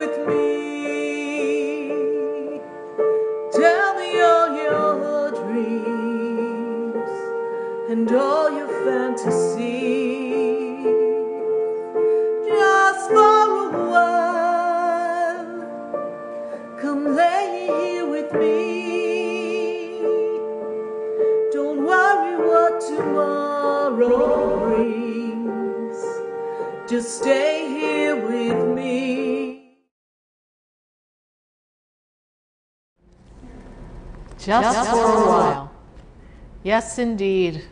with me. Tell me all your dreams and all your fantasies. Just for a while, come lay here with me. Don't worry what tomorrow brings. Just stay here with me. Just for a while. Yes, indeed.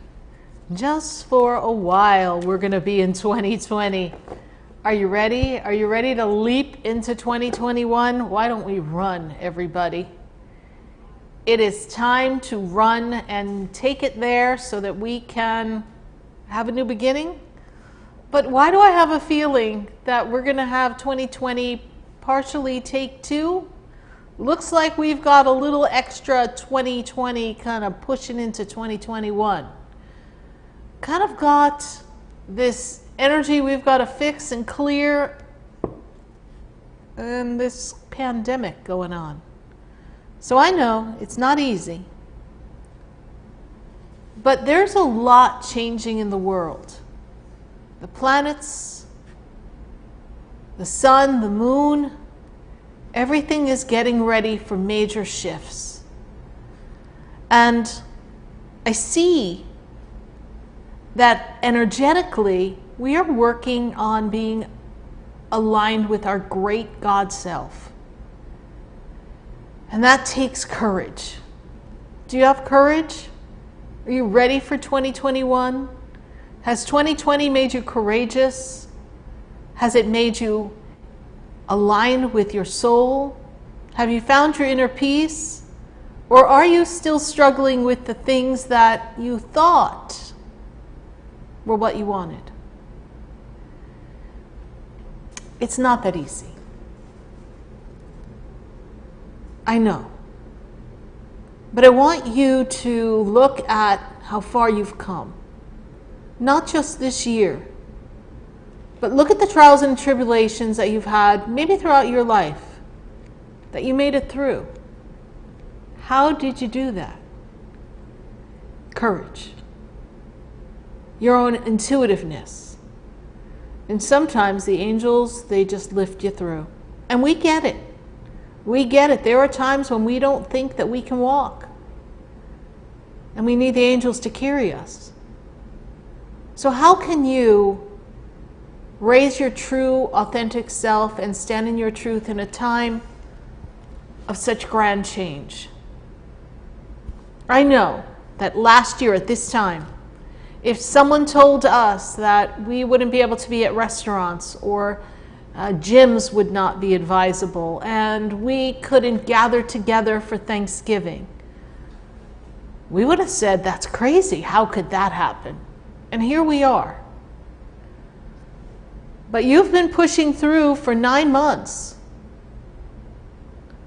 Just for a while, we're going to be in 2020. Are you ready? Are you ready to leap into 2021? Why don't we run, everybody? It is time to run and take it there so that we can have a new beginning. But why do I have a feeling that we're going to have 2020 partially take two? Looks like we've got a little extra 2020 kind of pushing into 2021. Kind of got this energy we've got to fix and clear, and this pandemic going on. So I know it's not easy, but there's a lot changing in the world. The planets, the sun, the moon, everything is getting ready for major shifts. And I see that energetically we are working on being aligned with our great God self. And that takes courage. Do you have courage? Are you ready for 2021? Has 2020 made you courageous? Has it made you aligned with your soul? Have you found your inner peace? Or are you still struggling with the things that you thought were what you wanted? It's not that easy. I know. But I want you to look at how far you've come. Not just this year, but look at the trials and tribulations that you've had, maybe throughout your life, that you made it through. How did you do that? Courage. Your own intuitiveness. And sometimes the angels, they just lift you through. And we get it. We get it. There are times when we don't think that we can walk. And we need the angels to carry us. So how can you raise your true, authentic self and stand in your truth in a time of such grand change? I know that last year at this time, if someone told us that we wouldn't be able to be at restaurants or gyms would not be advisable and we couldn't gather together for Thanksgiving, we would have said, that's crazy. How could that happen? And here we are. But you've been pushing through for 9 months.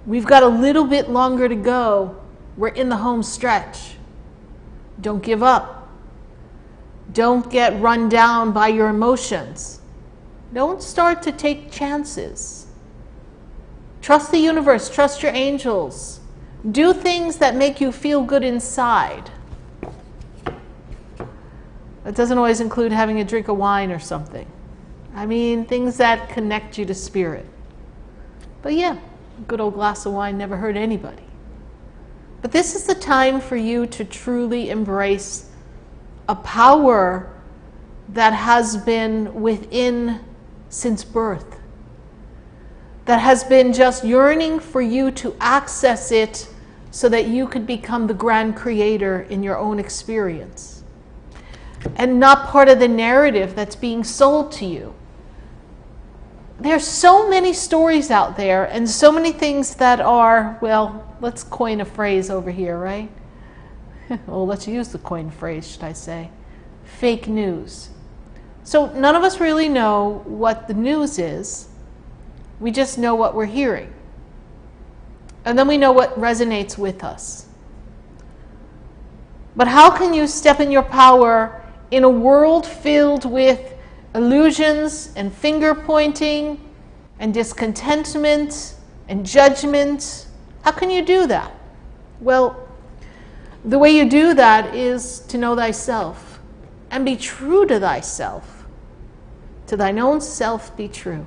We've got a little bit longer to go. We're in the home stretch. Don't give up. Don't get run down by your emotions. Don't start to take chances. Trust the universe. Trust your angels. Do things that make you feel good inside. That doesn't always include having a drink of wine or something. I mean, things that connect you to spirit. But yeah, a good old glass of wine never hurt anybody. But this is the time for you to truly embrace a power that has been within since birth. That has been just yearning for you to access it so that you could become the grand creator in your own experience. And not part of the narrative that's being sold to you. There's so many stories out there and so many things that are, well, let's coin a phrase over here, right? Well, let's use the coin phrase, should I say. Fake news. So none of us really know what the news is. We just know what we're hearing. And then we know what resonates with us. But how can you step in your power in a world filled with illusions and finger pointing and discontentment and judgment. How can you do that? Well, the way you do that is to know thyself and be true to thyself. To thine own self be true.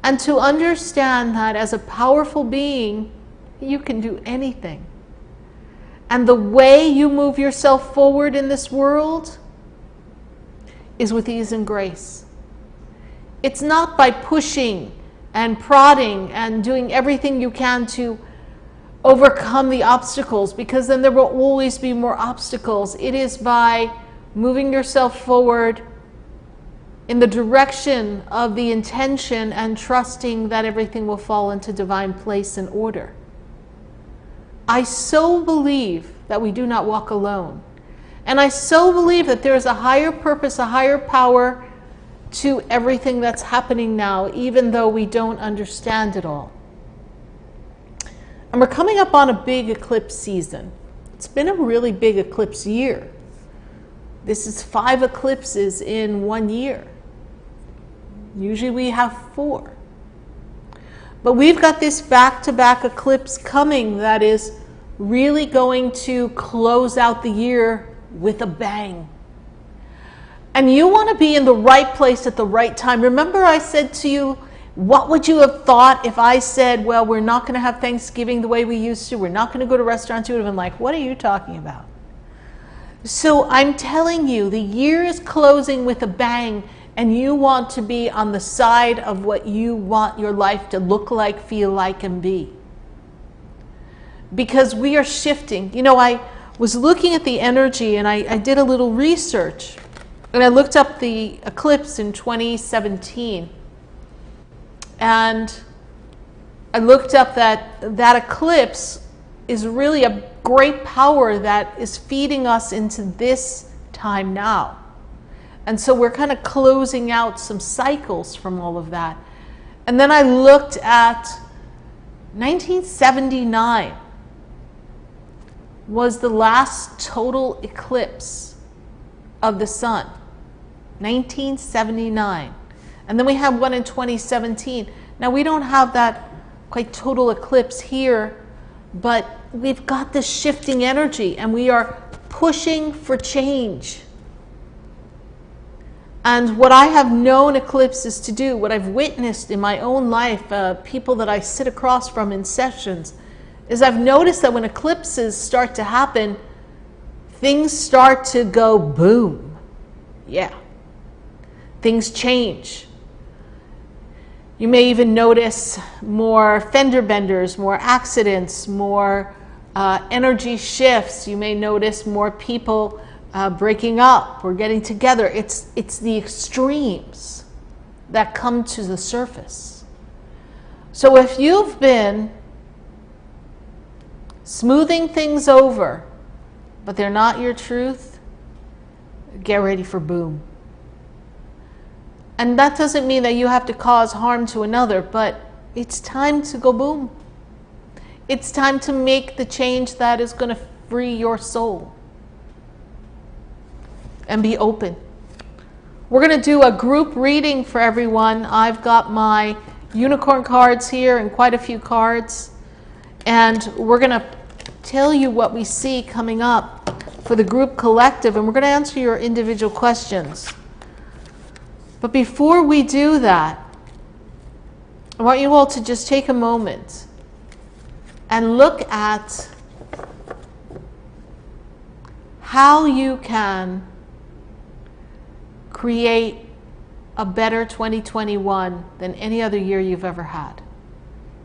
And to understand that as a powerful being, you can do anything. And the way you move yourself forward in this world is with ease and grace. It's not by pushing and prodding and doing everything you can to overcome the obstacles, because then there will always be more obstacles. It is by moving yourself forward in the direction of the intention and trusting that everything will fall into divine place and order. I so believe that we do not walk alone. And I so believe that there is a higher purpose, a higher power to everything that's happening now, even though we don't understand it all. And we're coming up on a big eclipse season. It's been a really big eclipse year. This is 5 eclipses in 1 year. Usually we have 4. But we've got this back-to-back eclipse coming that is really going to close out the year with a bang. And you want to be in the right place at the right time. Remember I said to you, what would you have thought if I said, well, we're not going to have Thanksgiving the way we used to. We're not going to go to restaurants. You would have been like, what are you talking about? So I'm telling you, the year is closing with a bang, and you want to be on the side of what you want your life to look like, feel like, and be. Because we are shifting. You know, I was looking at the energy, and I did a little research, and I looked up the eclipse in 2017. And I looked up that eclipse is really a great power that is feeding us into this time now. And so we're kind of closing out some cycles from all of that. And then I looked at 1979 was the last total eclipse of the sun. 1979. And then we have one in 2017. Now we don't have that quite total eclipse here, but we've got this shifting energy and we are pushing for change. And what I have known eclipses to do, what I've witnessed in my own life, people that I sit across from in sessions, is I've noticed that when eclipses start to happen, things start to go boom. Yeah. Things change. You may even notice more fender benders, more accidents, more energy shifts. You may notice more people breaking up or getting together. It's the extremes that come to the surface. So if you've been smoothing things over, but they're not your truth, get ready for boom. And that doesn't mean that you have to cause harm to another, but it's time to go boom. It's time to make the change that is going to free your soul. And be open. We're going to do a group reading for everyone. I've got my unicorn cards here and quite a few cards. And we're going to tell you what we see coming up for the group collective. And we're going to answer your individual questions. But before we do that, I want you all to just take a moment and look at how you can create a better 2021 than any other year you've ever had.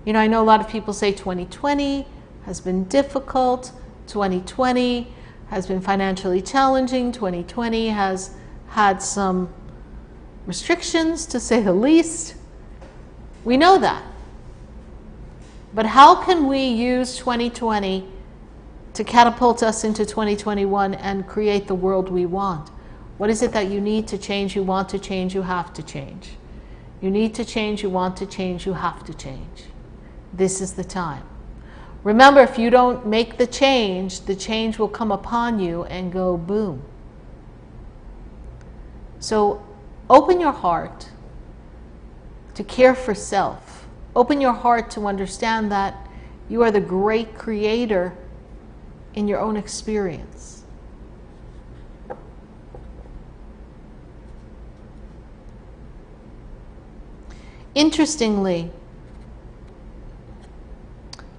You know, I know a lot of people say 2020 has been difficult, 2020 has been financially challenging, 2020 has had some restrictions, to say the least. We know that. But how can we use 2020 to catapult us into 2021 and create the world we want? What is it that you need to change, you want to change, you have to change? You need to change, you want to change, you have to change. This is the time. Remember, if you don't make the change will come upon you and go boom. So open your heart to care for self. Open your heart to understand that you are the great creator in your own experience. Interestingly,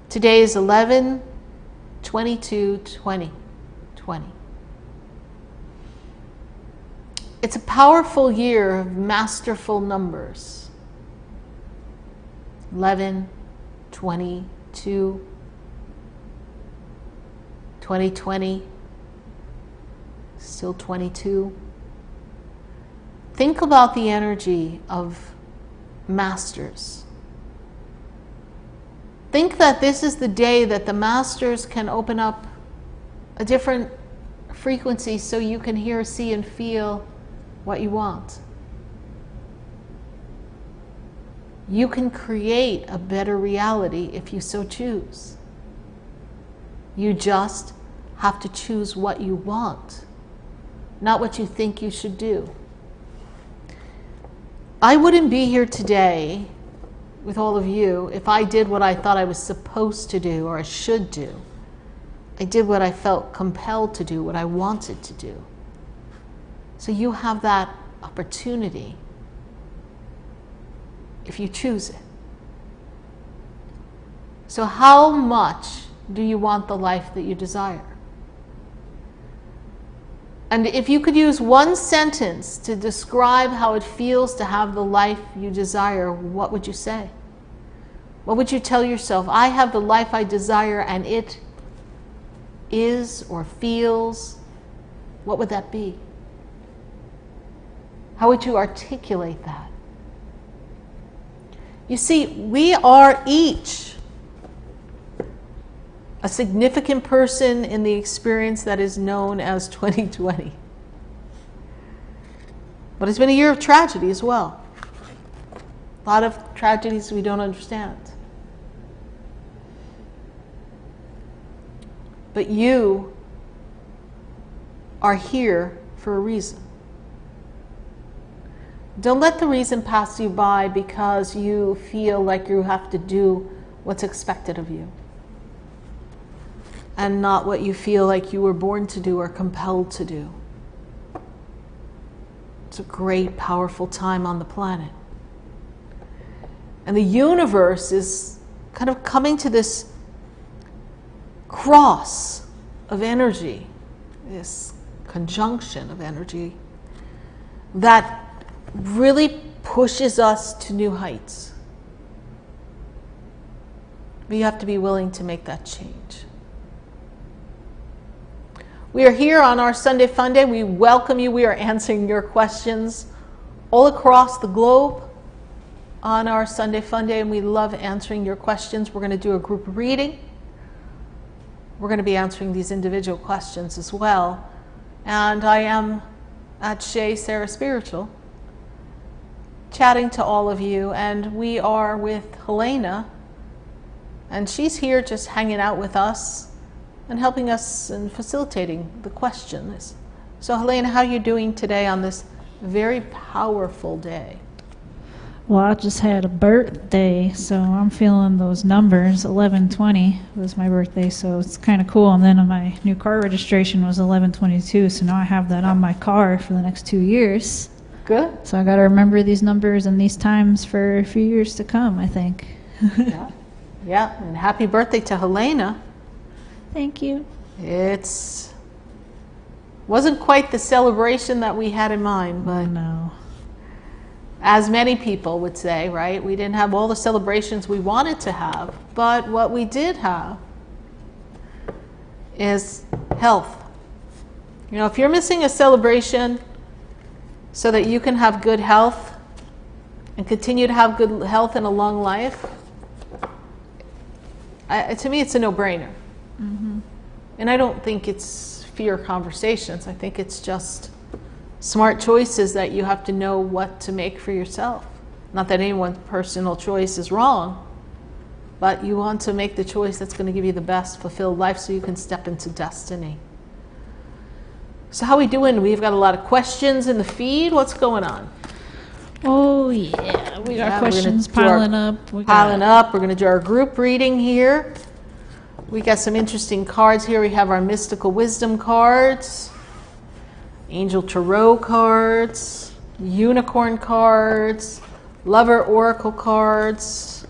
today is 11/22/2020. It's a powerful year of masterful numbers. 11, 22, 2020, still 22. Think about the energy of masters. Think that this is the day that the masters can open up a different frequency so you can hear, see, and feel what you want. You can create a better reality if you so choose. You just have to choose what you want, not what you think you should do. I wouldn't be here today with all of you if I did what I thought I was supposed to do or I should do. I did what I felt compelled to do, what I wanted to do. So you have that opportunity if you choose it. So how much do you want the life that you desire? And if you could use one sentence to describe how it feels to have the life you desire, what would you say? What would you tell yourself? I have the life I desire and it is or feels. What would that be? How would you articulate that? You see, we are each a significant person in the experience that is known as 2020. But it's been a year of tragedy as well. A lot of tragedies we don't understand. But you are here for a reason. Don't let the reason pass you by because you feel like you have to do what's expected of you, and not what you feel like you were born to do or compelled to do. It's a great, powerful time on the planet. And the universe is kind of coming to this cross of energy, this conjunction of energy that really pushes us to new heights. But you have to be willing to make that change. We are here on our Sunday Funday. We welcome you. We are answering your questions all across the globe on our Sunday Funday, and we love answering your questions. We're going to do a group reading. We're going to be answering these individual questions as well. And I am at Shea Sarah Spiritual, chatting to all of you, and we are with Helena, and she's here just hanging out with us and helping us and facilitating the questions. So Helena, how are you doing today on this very powerful day? Well, I just had a birthday, so I'm feeling those numbers. 11/20 was my birthday, so it's kind of cool. And then my new car registration was 11/22, so now I have that on my car for the next 2 years. Good. So I got to remember these numbers and these times for a few years to come, I think. Yeah, and happy birthday to Helena. Thank you. Wasn't quite the celebration that we had in mind, but No. as many people would say, right? We didn't have all the celebrations we wanted to have, but what we did have is health. You know, if you're missing a celebration so that you can have good health and continue to have good health and a long life, to me it's a no-brainer. Mm-hmm. And I don't think it's fear conversations. I think it's just smart choices that you have to know what to make for yourself. Not that anyone's personal choice is wrong, but you want to make the choice that's going to give you the best fulfilled life so you can step into destiny. So how are we doing? We've got a lot of questions in the feed. What's going on? Oh, Oh yeah, we got Yeah, questions piling up. We're going to do our group reading here. We got some interesting cards here. We have our Mystical Wisdom cards, Angel Tarot cards, Unicorn cards, Lover Oracle cards.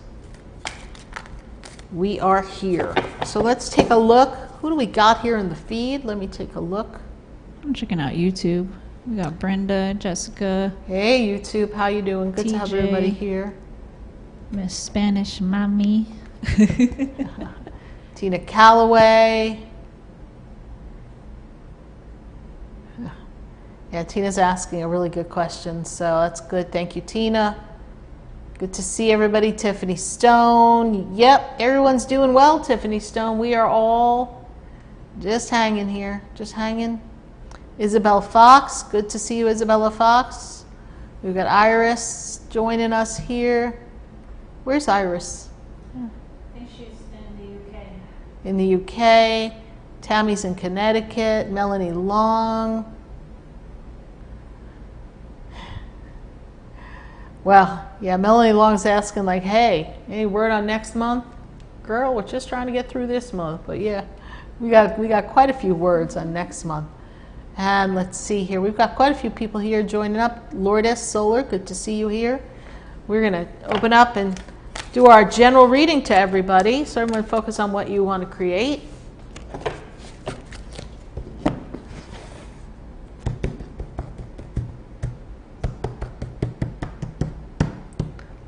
We are here. So let's take a look. Who do we got here in the feed? Let me take a look. I'm checking out YouTube. We got Brenda, Jessica. Hey YouTube, how you doing? Good to have everybody here. Miss Spanish Mommy. Tina Calloway. Yeah, Tina's asking a really good question, so that's good. Thank you, Tina. Good to see everybody. Tiffany Stone. Yep, everyone's doing well, Tiffany Stone. We are all just hanging here, just hanging. Isabel Fox. Good to see you, Isabella Fox. We've got Iris joining us here. Where's Iris? I think she's in the UK. In the UK. Tammy's in Connecticut. Melanie Long. Well, yeah, Melanie Long's asking like, hey, any word on next month? Girl, we're just trying to get through this month. But yeah, we got quite a few words on next month. And let's see here. We've got quite a few people here joining up. Lourdes Solar, good to see you here. We're going to open up and do our general reading to everybody. So everyone focus on what you want to create.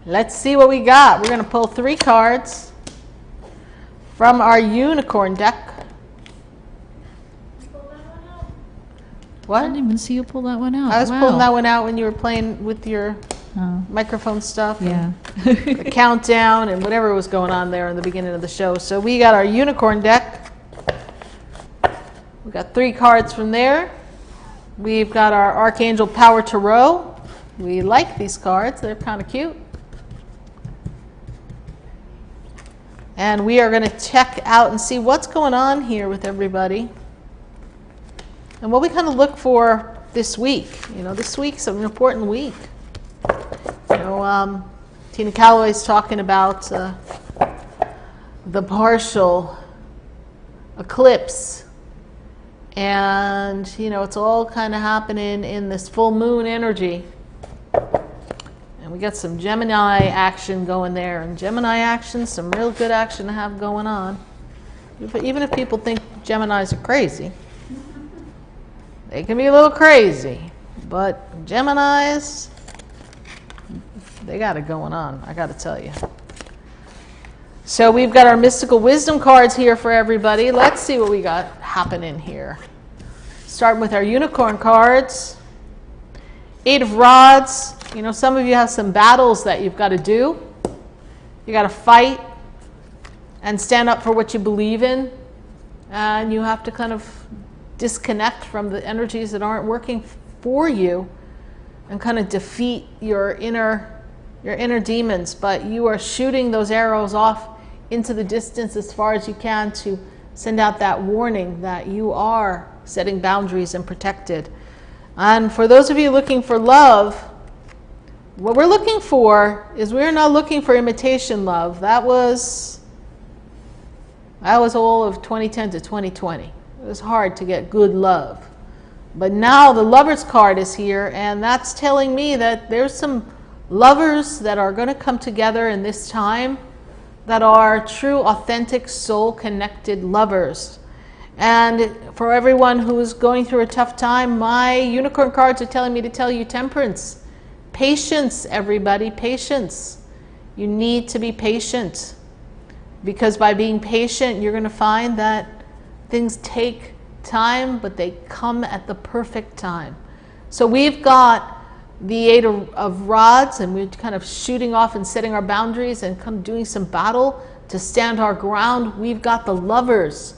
Let's see what we got. We're going to pull 3 cards from our unicorn deck. What? I didn't even see you pull that one out. I was pulling that one out when you were playing with your microphone stuff. Yeah. The countdown and whatever was going on there in the beginning of the show. So we got our unicorn deck. We got 3 cards from there. We've got our Archangel Power Tarot. We like these cards. They're kind of cute. And we are going to check out and see what's going on here with everybody. And what we kind of look for this week. You know, this week's an important week. You know, Tina Calloway's talking about the partial eclipse. And, you know, it's all kind of happening in this full moon energy. And we got some Gemini action going there. And Gemini action, some real good action to have going on. But even if people think Geminis are crazy, they can be a little crazy, but Geminis, they got it going on, I got to tell you. So we've got our Mystical Wisdom cards here for everybody. Let's see what we got happening here. Starting with our Unicorn cards. 8 of Rods. You know, some of you have some battles that you've got to do. You got to fight and stand up for what you believe in. And you have to kind of disconnect from the energies that aren't working for you and kind of defeat your inner demons. But you are shooting those arrows off into the distance as far as you can to send out that warning that you are setting boundaries and protected. And for those of you looking for love, what we're looking for is we're not looking for imitation love. That was all of 2010 to 2020. It was hard to get good love. But now the Lover's card is here, and that's telling me that there's some lovers that are going to come together in this time that are true, authentic, soul-connected lovers. And for everyone who's going through a tough time, my unicorn cards are telling me to tell you temperance. Patience, everybody, patience. You need to be patient. Because by being patient, you're going to find that things take time, but they come at the perfect time. So we've got the 8 of Rods, and we're kind of shooting off and setting our boundaries and kind of doing some battle to stand our ground. We've got the Lovers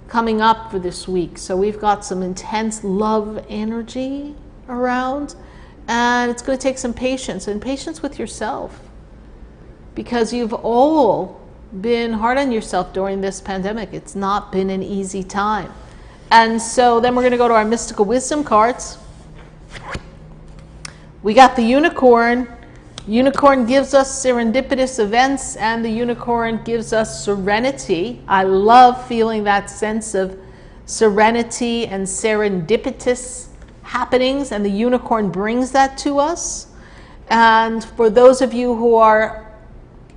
coming up for this week. So we've got some intense love energy around, and it's going to take some patience, and patience with yourself, because you've all been hard on yourself during this pandemic. It's not been an easy time. And so then we're going to go to our Mystical Wisdom cards. We got the Unicorn, Unicorn gives us serendipitous events, and the unicorn gives us serenity. I love feeling that sense of serenity and serendipitous happenings, and the unicorn brings that to us. And for those of you who are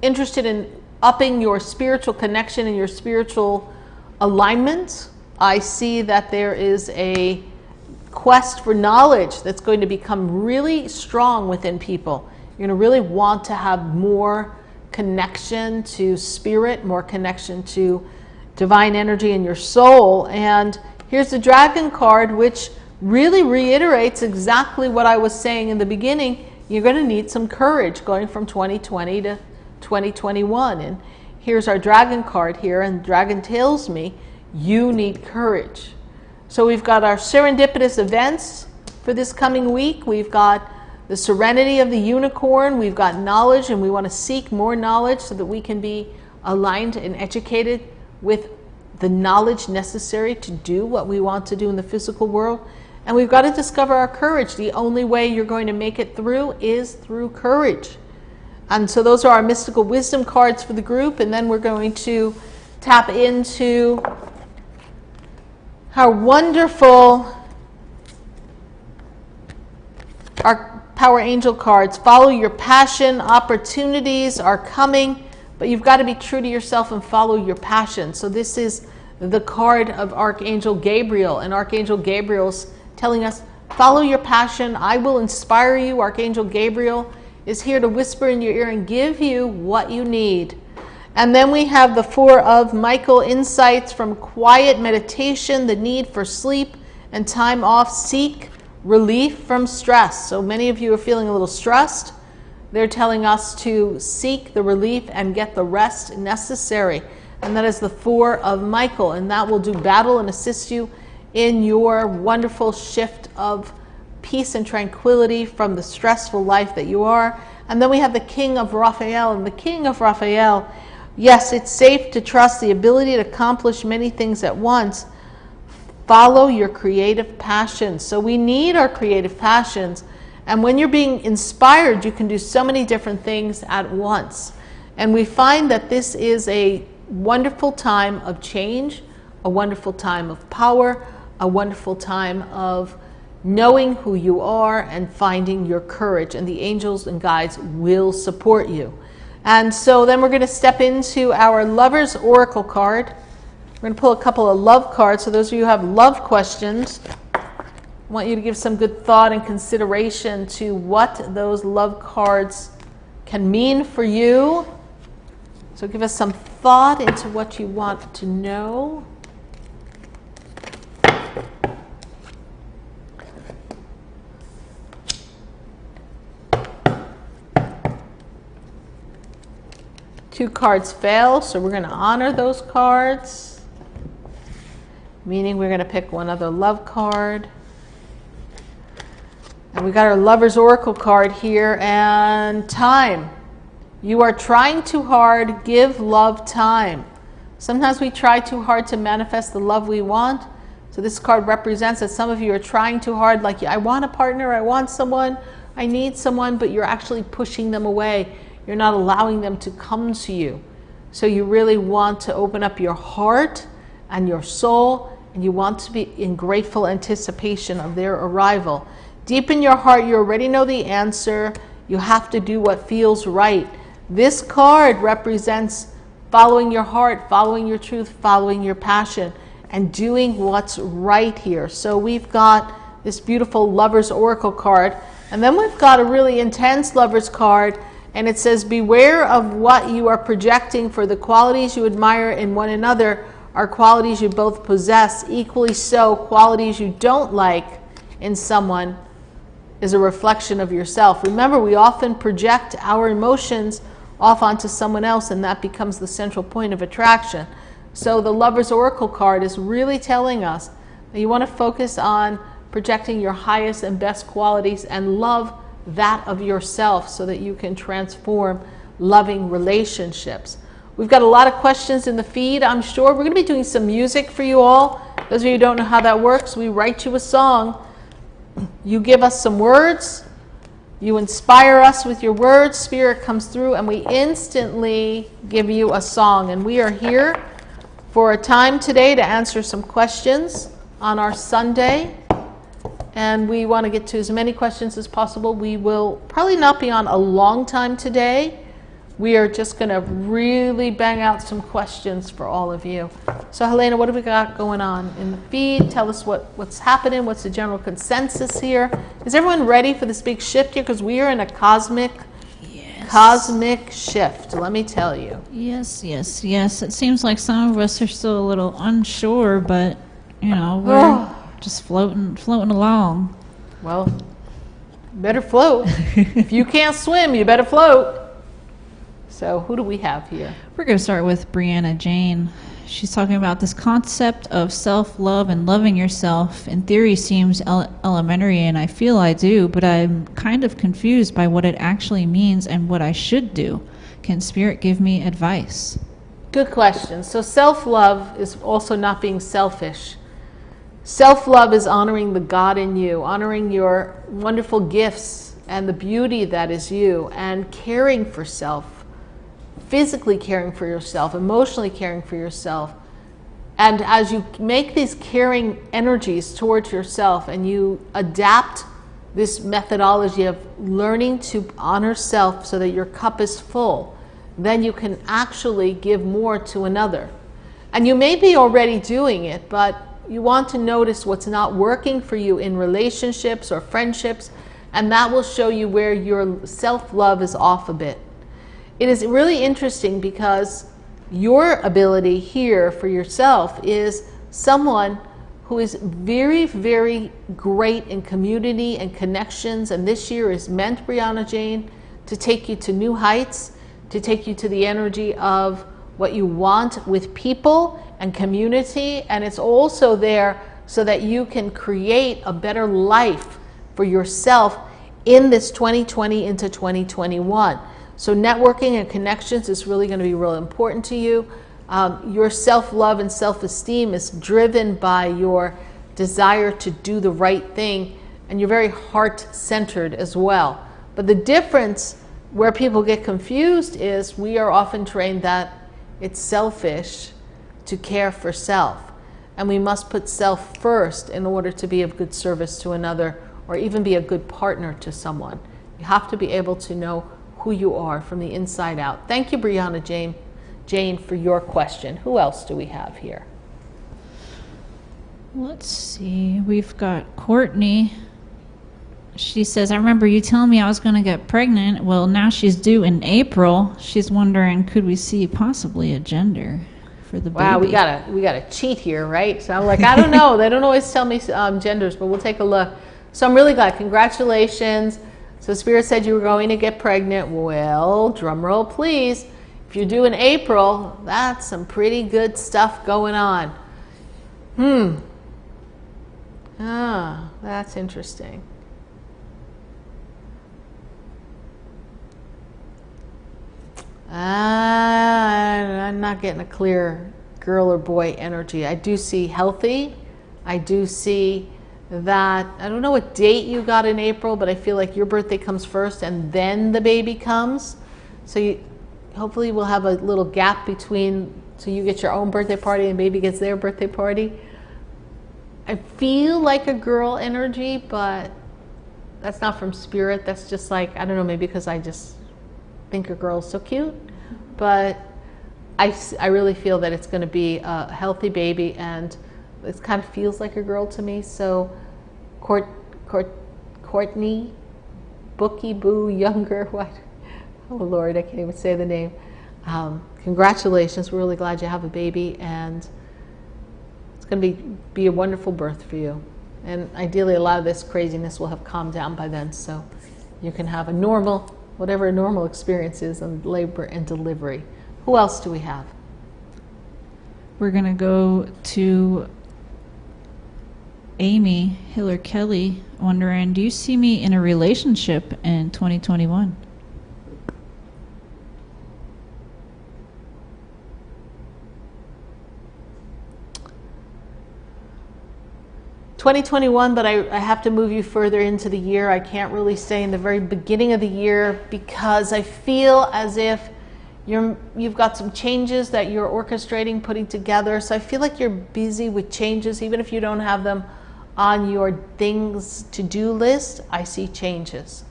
interested in upping your spiritual connection and your spiritual alignment, I see that there is a quest for knowledge that's going to become really strong within people. You're going to really want to have more connection to spirit, more connection to divine energy in your soul. And here's the dragon card, which really reiterates exactly what I was saying in the beginning. You're going to need some courage going from 2020 to 2021. And here's our dragon card here, and dragon tells me you need courage. So we've got our serendipitous events for this coming week. We've got the serenity of the unicorn. We've got knowledge, and we want to seek more knowledge so that we can be aligned and educated with the knowledge necessary to do what we want to do in the physical world. And we've got to discover our courage. The only way you're going to make it through is through courage. And so those are our mystical wisdom cards for the group. And then we're going to tap into our wonderful our power angel cards. Follow your passion. Opportunities are coming, but you've got to be true to yourself and follow your passion. So this is the card of Archangel Gabriel, and Archangel Gabriel's telling us, follow your passion. I will inspire you. Archangel Gabriel is here to whisper in your ear and give you what you need. And then we have the Four of Michael, insights from quiet meditation, the need for sleep and time off. Seek relief from stress. So many of you are feeling a little stressed. They're telling us to seek the relief and get the rest necessary. And that is the Four of Michael, and that will do battle and assist you in your wonderful shift of peace and tranquility from the stressful life that you are. And then we have the King of Raphael, and the King of Raphael, yes, it's safe to trust the ability to accomplish many things at once. Follow your creative passions. So we need our creative passions, and when you're being inspired, you can do so many different things at once. And we find that this is a wonderful time of change, a wonderful time of power, a wonderful time of knowing who you are and finding your courage, and the angels and guides will support you. And so then we're going to step into our Lover's Oracle card. We're going to pull a couple of love cards. So those of you who have love questions, I want you to give some good thought and consideration to what those love cards can mean for you. So give us some thought into what you want to know. Two cards fail, so we're going to honor those cards, meaning we're going to pick one other love card. And we got our Lover's Oracle card here, and time. You are trying too hard, give love time. Sometimes we try too hard to manifest the love we want. So this card represents that some of you are trying too hard, like, I want a partner, I want someone, I need someone, but you're actually pushing them away. You're not allowing them to come to you. So you really want to open up your heart and your soul, and you want to be in grateful anticipation of their arrival. Deep in your heart, you already know the answer. You have to do what feels right. This card represents following your heart, following your truth, following your passion, and doing what's right here. So we've got this beautiful Lover's Oracle card, and then we've got a really intense Lover's card. And it says, beware of what you are projecting, for the qualities you admire in one another are qualities you both possess. Equally so, qualities you don't like in someone is a reflection of yourself. Remember, we often project our emotions off onto someone else, and that becomes the central point of attraction. So the Lover's Oracle card is really telling us that you want to focus on projecting your highest and best qualities and love that of yourself, so that you can transform loving relationships. We've got a lot of questions in the feed, I'm sure. We're going to be doing some music for you all. Those of you who don't know how that works, we write you a song. You give us some words, You inspire us with your words, Spirit comes through, and we instantly give you a song. And we are here for a time today to answer some questions on our Sunday. And we want to get to as many questions as possible. We will probably not be on a long time today. We are just going to really bang out some questions for all of you. So Helena, what have we got going on in the feed? Tell us what's happening. What's the general consensus here? Is everyone ready for this big shift here? Because we are in a cosmic shift, let me tell you. Yes. It seems like some of us are still a little unsure, but, we're just floating along. Well, you better float. If you can't swim, you better float. So who do we have here? We're going to start with Brianna Jane. She's talking about this concept of self-love and loving yourself. In theory, seems elementary, and I feel I do, but I'm kind of confused by what it actually means and what I should do. Can Spirit give me advice? Good question. So self-love is also not being selfish. Self-love is honoring the God in you, honoring your wonderful gifts and the beauty that is you, and caring for self. Physically caring for yourself, emotionally caring for yourself. And as you make these caring energies towards yourself and you adapt this methodology of learning to honor self so that your cup is full, then you can actually give more to another. And you may be already doing it, but you want to notice what's not working for you in relationships or friendships, and that will show you where your self-love is off a bit. It is really interesting because your ability here for yourself is someone who is very, very great in community and connections. And this year is meant, Brianna Jane, to take you to new heights, to take you to the energy of what you want with people and community. And it's also there so that you can create a better life for yourself in this 2020 into 2021. So networking and connections is really going to be real important to you. Your self-love and self-esteem is driven by your desire to do the right thing, and you're very heart-centered as well. But the difference where people get confused is we are often trained that it's selfish to care for self, and we must put self first in order to be of good service to another or even be a good partner to someone. You have to be able to know who you are from the inside out. Thank you, Brianna Jane, for your question. Who else do we have here? Let's see. We've got Courtney. She says, I remember you telling me I was going to get pregnant. Well, now she's due in April. She's wondering, could we see possibly a gender for the baby? Wow, we gotta cheat here, right? So I'm like, I don't know. They don't always tell me genders, but we'll take a look. So I'm really glad. Congratulations. So Spirit said you were going to get pregnant. Well, drum roll, please. If you're due in April, that's some pretty good stuff going on. That's interesting. I'm not getting a clear girl or boy energy. I do see healthy. I do see that, I don't know what date you got in April, but I feel like your birthday comes first and then the baby comes. So hopefully we'll have a little gap between, so you get your own birthday party and baby gets their birthday party. I feel like a girl energy, but that's not from Spirit. That's just like, I don't know, maybe because I just think a girl's so cute. But I really feel that it's going to be a healthy baby, and it kind of feels like a girl to me. So Courtney, Bookie Boo Younger, what? Oh Lord, I can't even say the name. Congratulations, we're really glad you have a baby, and it's going to be a wonderful birth for you. And ideally a lot of this craziness will have calmed down by then, so you can have a normal, whatever a normal experience is in labor and delivery. Who else do we have? We're going to go to Amy Hiller Kelly, wondering, do you see me in a relationship in 2021? 2021, but I have to move you further into the year. I can't really say in the very beginning of the year because I feel as if you've got some changes that you're orchestrating, putting together. So I feel like you're busy with changes, even if you don't have them on your things to-do list. I see changes.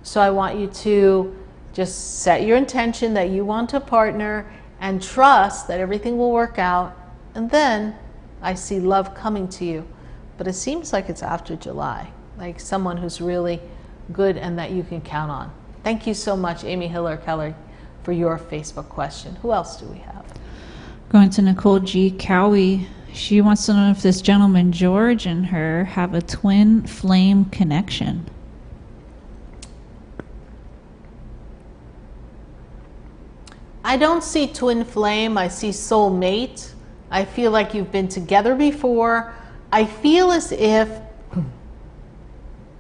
So I want you to just set your intention that you want a partner and trust that everything will work out. And then I see love coming to you. But it seems like it's after July, like someone who's really good and that you can count on. Thank you so much, Amy Hiller Keller, for your Facebook question. Who else do we have? Going to Nicole G. Cowie. She wants to know if this gentleman, George, and her have a twin flame connection. I don't see twin flame. I see soulmate. I feel like you've been together before. I feel as if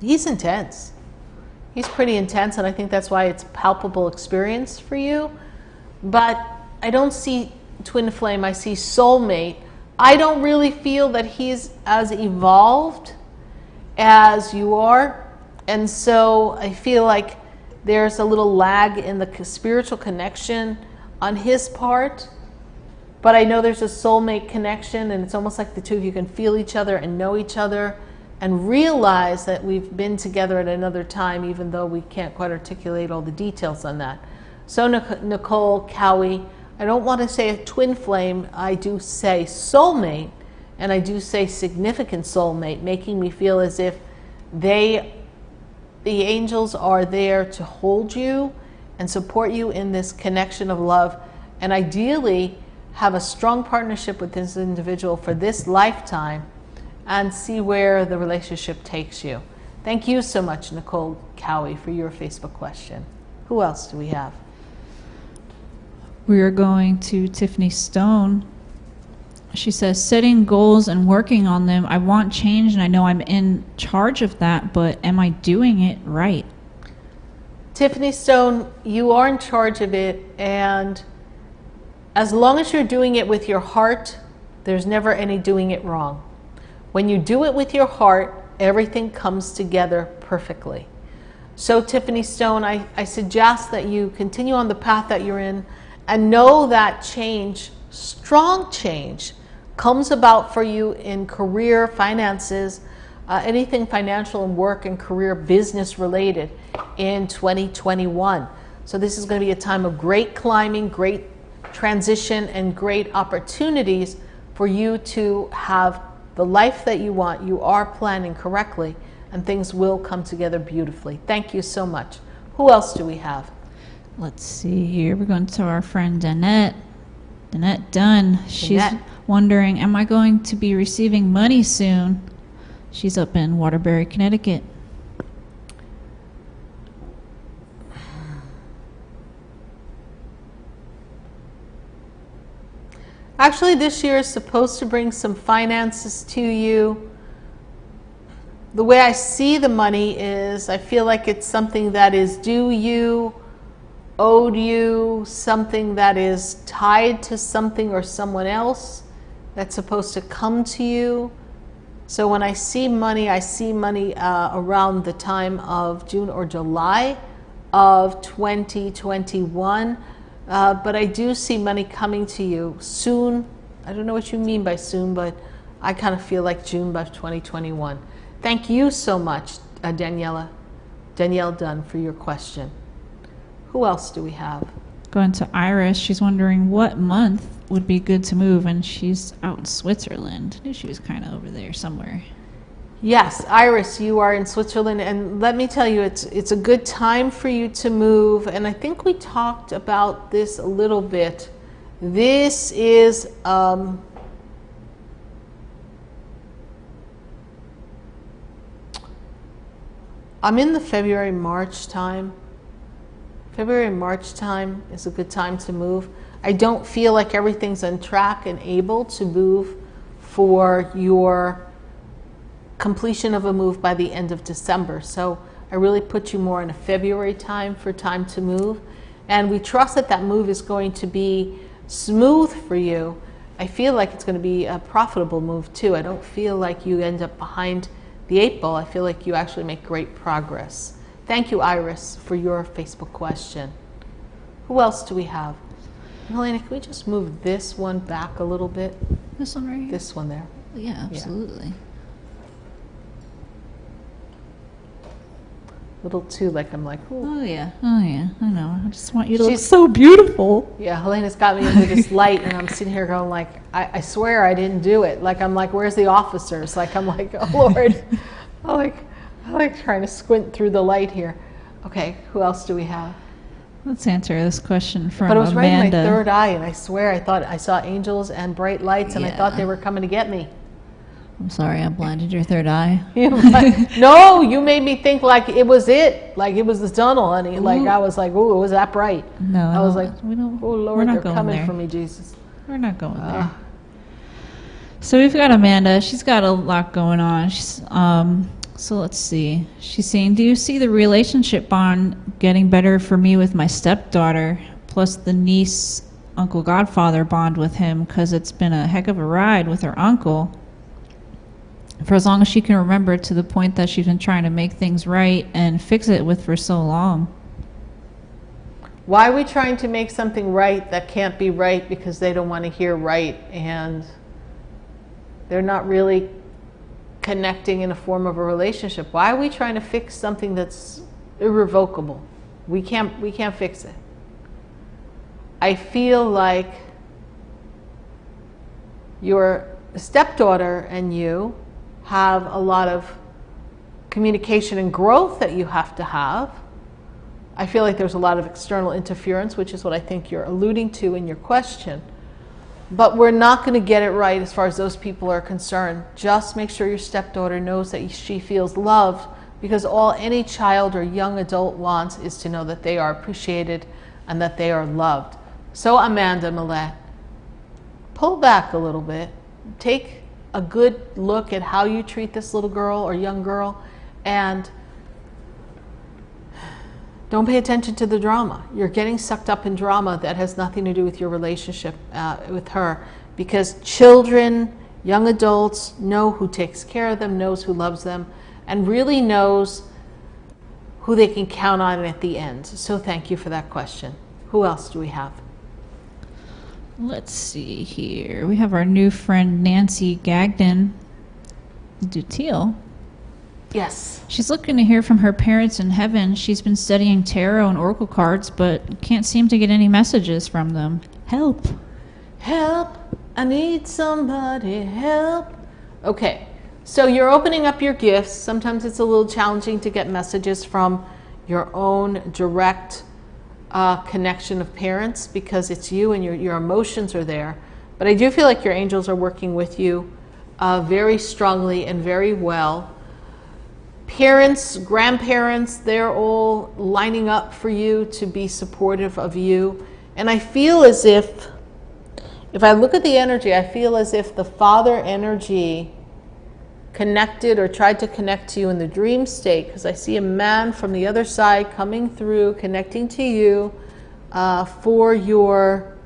he's intense. He's pretty intense, and I think that's why it's a palpable experience for you. But I don't see twin flame. I see soulmate. I don't really feel that he's as evolved as you are. And so I feel like there's a little lag in the spiritual connection on his part. But I know there's a soulmate connection, and it's almost like the two of you can feel each other and know each other and realize that we've been together at another time, even though we can't quite articulate all the details on that. So Nicole Cowie, I don't want to say a twin flame. I do say soulmate, and I do say significant soulmate, making me feel as if the angels are there to hold you and support you in this connection of love, and ideally have a strong partnership with this individual for this lifetime and see where the relationship takes you. Thank you so much, Nicole Cowie, for your Facebook question. Who else do we have? We are going to Tiffany Stone. She says, setting goals and working on them. I want change and I know I'm in charge of that, but am I doing it right? Tiffany Stone, you are in charge of it, and as long as you're doing it with your heart, there's never any doing it wrong. When you do it with your heart, everything comes together perfectly. So Tiffany Stone, I suggest that you continue on the path that you're in and know that change, strong change, comes about for you in career, finances, anything financial and work and career, business related in 2021. So this is going to be a time of great climbing, great transition, and great opportunities for you to have the life that you want. You are planning correctly, and things will come together beautifully. Thank you so much. Who else do we have? Let's see here. We're going to our friend Danette. Danette Dunn. She's wondering, am I going to be receiving money soon? She's up in Waterbury, Connecticut. Actually, this year is supposed to bring some finances to you. The way I see the money is, I feel like it's something that is due you, owed you, something that is tied to something or someone else that's supposed to come to you. So when I see money around the time of June or July of 2021. But I do see money coming to you soon. I don't know what you mean by soon, but I kind of feel like June of 2021. Thank you so much, Danielle Dunn, for your question. Who else do we have? Going to Iris. She's wondering what month would be good to move, and she's out in Switzerland. I knew she was kind of over there somewhere. Yes, Iris, you are in Switzerland, and let me tell you, it's a good time for you to move, and I think we talked about this a little bit. This is I'm in the February-March time. February-March time is a good time to move. I don't feel like everything's on track and able to move for your completion of a move by the end of December. So I really put you more in a February time for time to move. And we trust that that move is going to be smooth for you. I feel like it's going to be a profitable move too. I don't feel like you end up behind the 8 ball. I feel like you actually make great progress. Thank you, Iris, for your Facebook question. Who else do we have? Helena, can we just move this one back a little bit? This one right here? This one there. Yeah, absolutely. Little too, like I'm like, ooh. Oh yeah, I know. I just want you to look so beautiful. Yeah, Helena's got me into this light, and I'm sitting here going like, I swear I didn't do it. Like I'm like, where's the officers? Like I'm like, oh Lord, I like trying to squint through the light here. Okay, who else do we have? Let's answer this question from But it was right in Amanda. my third eye, and I swear I thought I saw angels and bright lights, and I thought they were coming to get me. I'm sorry, I blinded your third eye. No, you made me think like it was it, like it was the tunnel, honey. Like I was like, oh, it was that bright. No, I was like, we don't. oh Lord, we're not they're going coming there. for me, Jesus. We're not going there. So we've got Amanda. She's got a lot going on. She's, so let's see. She's saying, do you see the relationship bond getting better for me with my stepdaughter, plus the niece, uncle, godfather bond with him, because it's been a heck of a ride with her uncle for as long as she can remember, to the point that she's been trying to make things right and fix it with for so long. Why are we trying to make something right that can't be right because they don't want to hear right, and they're not really connecting in a form of a relationship? Why are we trying to fix something that's irrevocable? We can't fix it. I feel like your stepdaughter and you have a lot of communication and growth that you have to have. I feel like there's a lot of external interference, which is what I think you're alluding to in your question. But we're not going to get it right as far as those people are concerned. Just make sure your stepdaughter knows that she feels loved, because all any child or young adult wants is to know that they are appreciated and that they are loved. So Amanda Millette, pull back a little bit. Take a good look at how you treat this little girl or young girl, and don't pay attention to the drama. You're getting sucked up in drama that has nothing to do with your relationship with her, because children, young adults know who takes care of them, knows who loves them, and really knows who they can count on at the end. So thank you for that question. Who else do we have? Let's see here. We have our new friend Nancy Gagnon Dutiel. Yes. She's looking to hear from her parents in heaven. She's been studying tarot and oracle cards, but can't seem to get any messages from them. Help. Help. I need somebody. Help. Okay. So you're opening up your gifts. Sometimes it's a little challenging to get messages from your own direct connection of parents, because it's you and your emotions are there. But I do feel like your angels are working with you very strongly and very well. Parents, grandparents, they're all lining up for you to be supportive of you. And I feel as if I look at the energy, I feel as if the father energy connected or tried to connect to you in the dream state, because I see a man from the other side coming through, connecting to you for your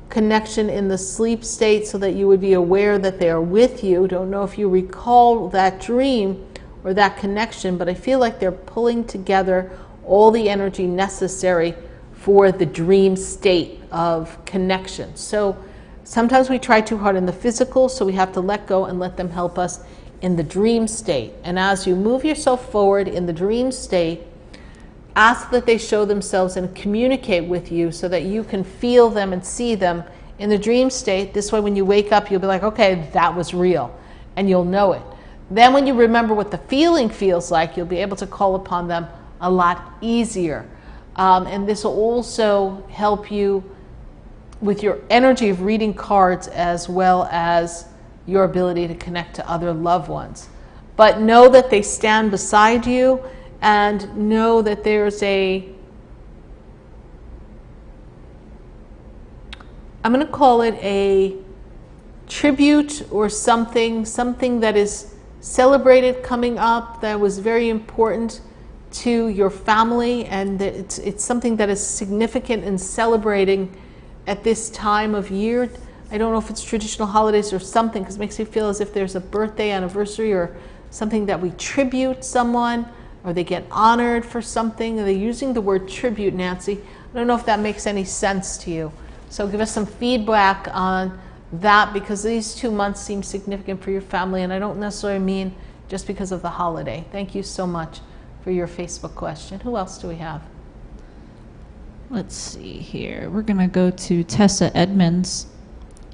connection in the sleep state, so that you would be aware that they are with you. Don't know if you recall that dream or that connection, but I feel like they're pulling together all the energy necessary for the dream state of connection. So sometimes we try too hard in the physical, so we have to let go and let them help us in the dream state. And as you move yourself forward in the dream state, ask that they show themselves and communicate with you so that you can feel them and see them in the dream state. This way, when you wake up, you'll be like, okay, that was real, and you'll know it. Then when you remember what the feeling feels like, you'll be able to call upon them a lot easier. And this will also help you with your energy of reading cards, as well as your ability to connect to other loved ones. But know that they stand beside you, and know that there's I'm going to call it a tribute or something that is celebrated coming up, that was very important to your family, and that it's something that is significant in celebrating at this time of year. I don't know if it's traditional holidays or something, because it makes me feel as if there's a birthday, anniversary, or something that we tribute someone, or they get honored for something. They're using the word tribute, Nancy. I don't know if that makes any sense to you. So give us some feedback on that, because these 2 months seem significant for your family, and I don't necessarily mean just because of the holiday. Thank you so much for your Facebook question. Who else do we have? Let's see here. We're going to go to Tessa Edmonds.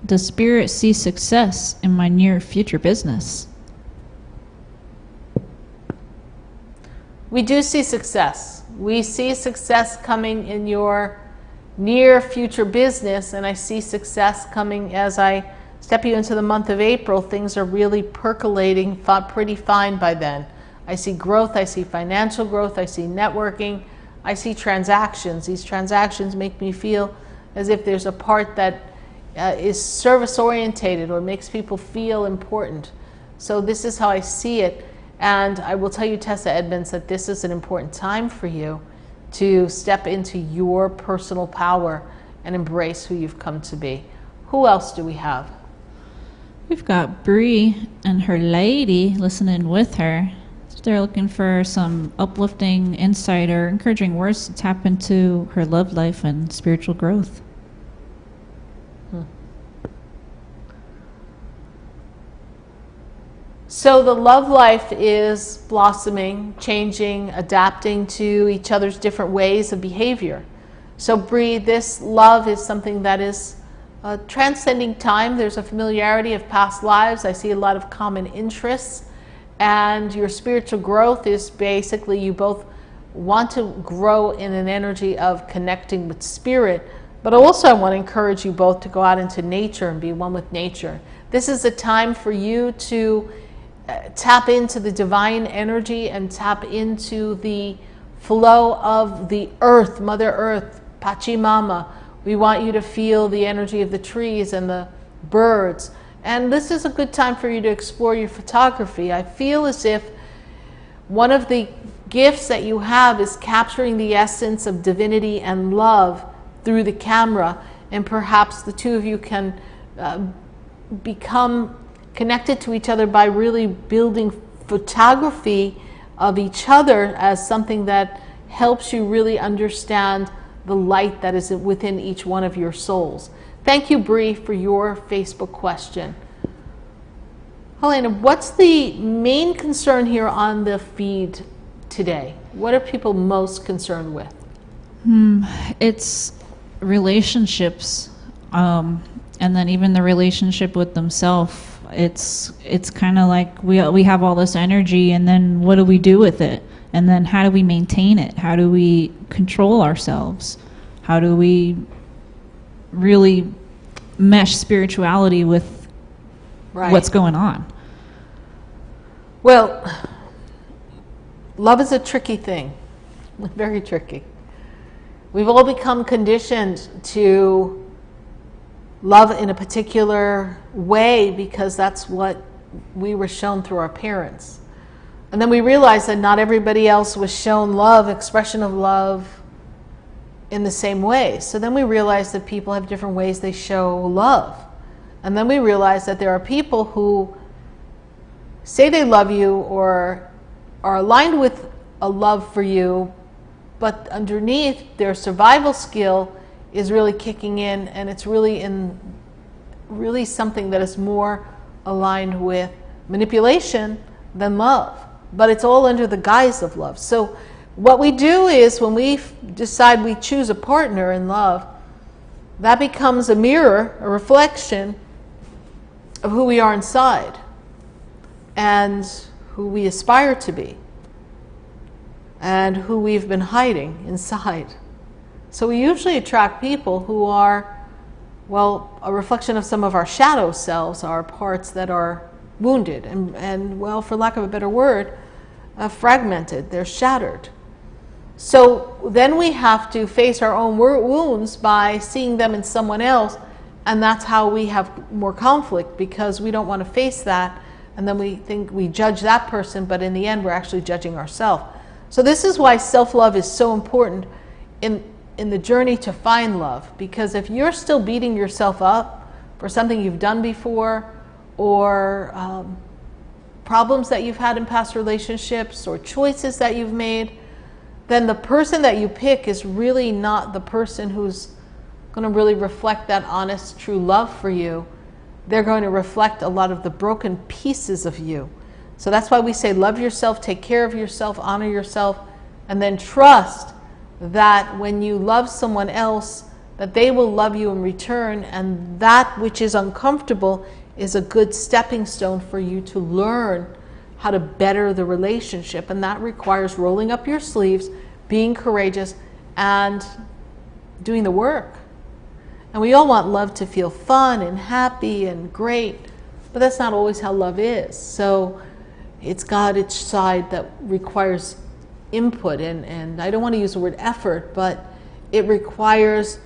Does Spirit see success in my near future business? We do see success. We see success coming in your near future business, and I see success coming as I step you into the month of April. Things are really percolating pretty fine by then. I see growth, I see financial growth, I see networking, I see transactions. These transactions make me feel as if there's a part that is service orientated or makes people feel important. So this is how I see it. And I will tell you, Tessa Edmonds, that this is an important time for you to step into your personal power and embrace who you've come to be. Who else do we have? We've got Bree and her lady listening with her. They're looking for some uplifting insight or encouraging words to tap into her love life and spiritual growth. So the love life is blossoming, changing, adapting to each other's different ways of behavior. So Bree, this love is something that is transcending time. There's a familiarity of past lives. I see a lot of common interests. And your spiritual growth is basically you both want to grow in an energy of connecting with spirit, but also I want to encourage you both to go out into nature and be one with nature. This is a time for you to tap into the divine energy and tap into the flow of the earth, Mother Earth, Pachamama. We want you to feel the energy of the trees and the birds. And this is a good time for you to explore your photography. I feel as if one of the gifts that you have is capturing the essence of divinity and love through the camera. And perhaps the two of you can become connected to each other by really building photography of each other as something that helps you really understand the light that is within each one of your souls. Thank you, Bree, for your Facebook question. Helena, what's the main concern here on the feed today? What are people most concerned with? It's relationships, and then even the relationship with themselves. It's kind of like we have all this energy, and then what do we do with it? And then how do we maintain it? How do we control ourselves? How do we really mesh spirituality with what's going on? Well, love is a tricky thing, very tricky. We've all become conditioned to love in a particular way because that's what we were shown through our parents. And then we realized that not everybody else was shown love, expression of love, in the same way. So then we realized that people have different ways they show love. And then we realized that there are people who say they love you or are aligned with a love for you, but underneath their survival skill is really kicking in, and it's really something that is more aligned with manipulation than love. But it's all under the guise of love. So what we do is when we decide we choose a partner in love, that becomes a mirror, a reflection of who we are inside and who we aspire to be and who we've been hiding inside. So we usually attract people who are, well, a reflection of some of our shadow selves, our parts that are wounded and well, for lack of a better word, fragmented. They're shattered. So then we have to face our own wounds by seeing them in someone else, and that's how we have more conflict, because we don't want to face that, and then we think we judge that person, but in the end we're actually judging ourselves. So this is why self-love is so important in the journey to find love, because if you're still beating yourself up for something you've done before, or problems that you've had in past relationships, or choices that you've made, then the person that you pick is really not the person who's going to really reflect that honest, true love for you. They're going to reflect a lot of the broken pieces of you. So that's why we say love yourself, take care of yourself, honor yourself, and then trust that when you love someone else, that they will love you in return, and that which is uncomfortable is a good stepping stone for you to learn how to better the relationship. And that requires rolling up your sleeves, being courageous, and doing the work. And we all want love to feel fun and happy and great, but that's not always how love is. So it's got its side that requires input, and I don't want to use the word effort, but it requires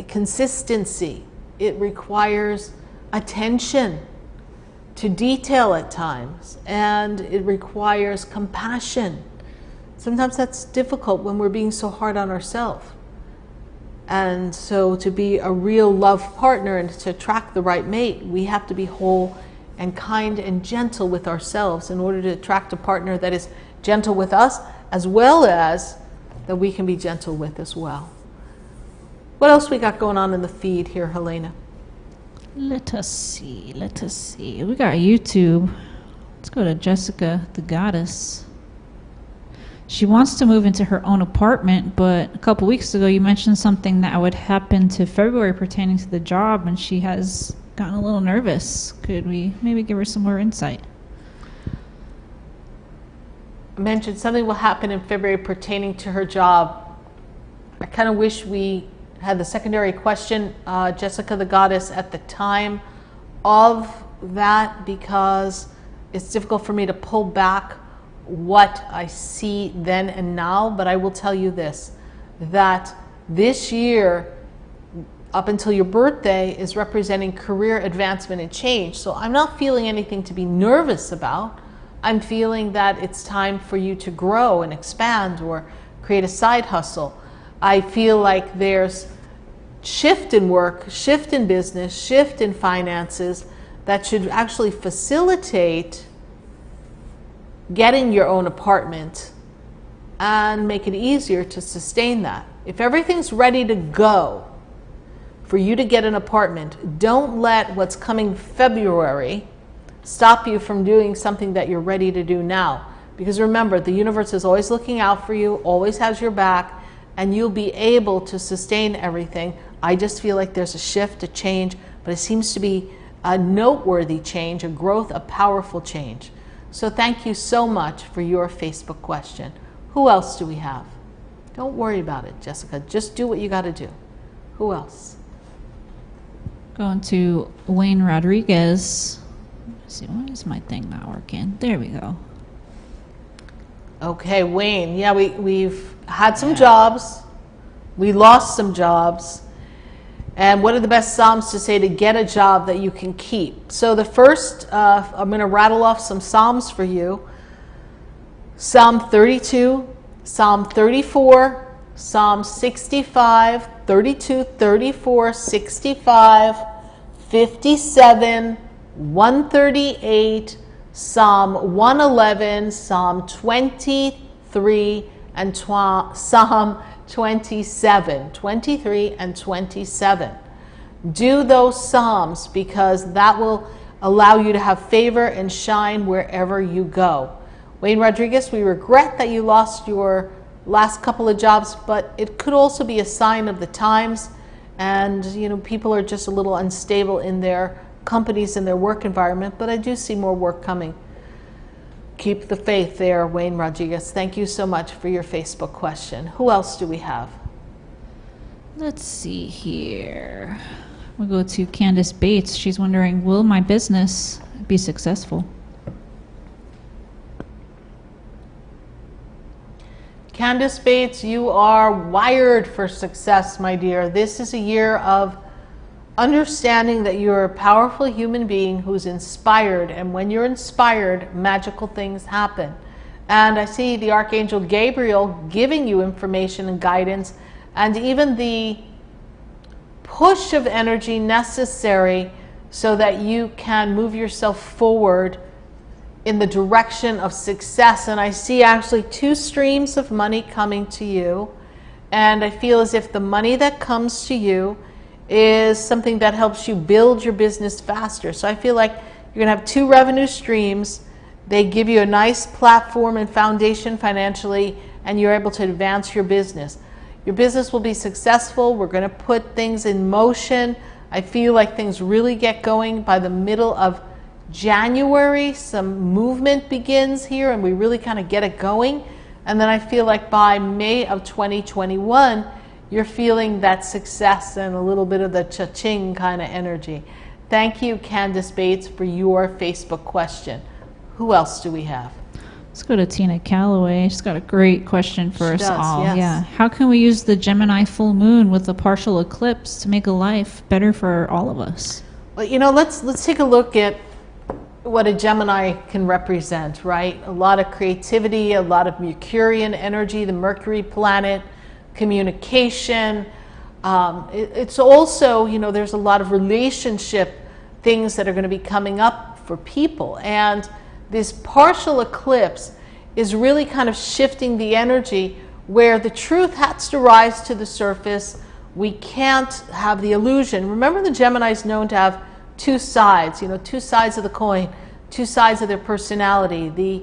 consistency. It requires attention to detail at times, and it requires compassion. Sometimes that's difficult when we're being so hard on ourselves. And so to be a real love partner and to attract the right mate, we have to be whole and kind and gentle with ourselves in order to attract a partner that is gentle with us, as well as that we can be gentle with as well. What else we got going on in the feed here, Helena? Let us see. We got YouTube. Let's go to Jessica the Goddess. She wants to move into her own apartment, but a couple weeks ago you mentioned something that would happen to February pertaining to the job, and she has gotten a little nervous. Could we maybe give her some more insight? I mentioned something will happen in February pertaining to her job. I kind of wish we had the secondary question, Jessica the Goddess, at the time of that, because it's difficult for me to pull back what I see then and now. But I will tell you this, that this year, up until your birthday, is representing career advancement and change. So I'm not feeling anything to be nervous about. I'm feeling that it's time for you to grow and expand or create a side hustle. I feel like there's shift in work, shift in business, shift in finances that should actually facilitate getting your own apartment and make it easier to sustain that. If everything's ready to go for you to get an apartment, don't let what's coming February stop you from doing something that you're ready to do now. Because remember, the universe is always looking out for you, always has your back, and you'll be able to sustain everything. I just feel like there's a shift, a change, but it seems to be a noteworthy change, a growth, a powerful change. So thank you so much for your Facebook question. Who else do we have? Don't worry about it, Jessica. Just do what you got to do. Who else? Going to Wayne Rodriguez. Let's see, why is my thing not working? There we go. Okay, Wayne. Yeah, we've had some jobs. We lost some jobs. And what are the best Psalms to say to get a job that you can keep? So the first, I'm going to rattle off some Psalms for you. Psalm 32, Psalm 34, Psalm 65, 32, 34, 65, 57, 138, Psalm 111, Psalm 23, and Psalm 27, 23 and 27. Do those Psalms because that will allow you to have favor and shine wherever you go. Wayne Rodriguez, we regret that you lost your last couple of jobs, but it could also be a sign of the times, and people are just a little unstable in their companies and their work environment, but I do see more work coming. Keep the faith there, Wayne Rodriguez. Thank you so much for your Facebook question. Who else do we have? Let's see here. We'll go to Candace Bates. She's wondering, will my business be successful? Candace Bates, you are wired for success, my dear. This is a year of understanding that you're a powerful human being who's inspired, and when you're inspired, magical things happen. And I see the Archangel Gabriel giving you information and guidance, and even the push of energy necessary so that you can move yourself forward in the direction of success. And I see actually 2 streams of money coming to you. And I feel as if the money that comes to you is something that helps you build your business faster. So I feel like you're going to have 2 revenue streams. They give you a nice platform and foundation financially, and you're able to advance your business. Your business will be successful. We're going to put things in motion. I feel like things really get going by the middle of January. Some movement begins here, and we really kind of get it going. And then I feel like by May of 2021, you're feeling that success and a little bit of the cha-ching kind of energy. Thank you, Candace Bates, for your Facebook question. Who else do we have? Let's go to Tina Calloway. She's got a great question for us all. Yes. Yeah. How can we use the Gemini full moon with a partial eclipse to make a life better for all of us? Well, you know, let's take a look at what a Gemini can represent, right? A lot of creativity, a lot of Mercurian energy, the Mercury planet, communication. It's also, you know, there's a lot of relationship things that are going to be coming up for people. And this partial eclipse is really kind of shifting the energy where the truth has to rise to the surface. We can't have the illusion. Remember, the Gemini is known to have 2 sides, you know, 2 sides of the coin, 2 sides of their personality. The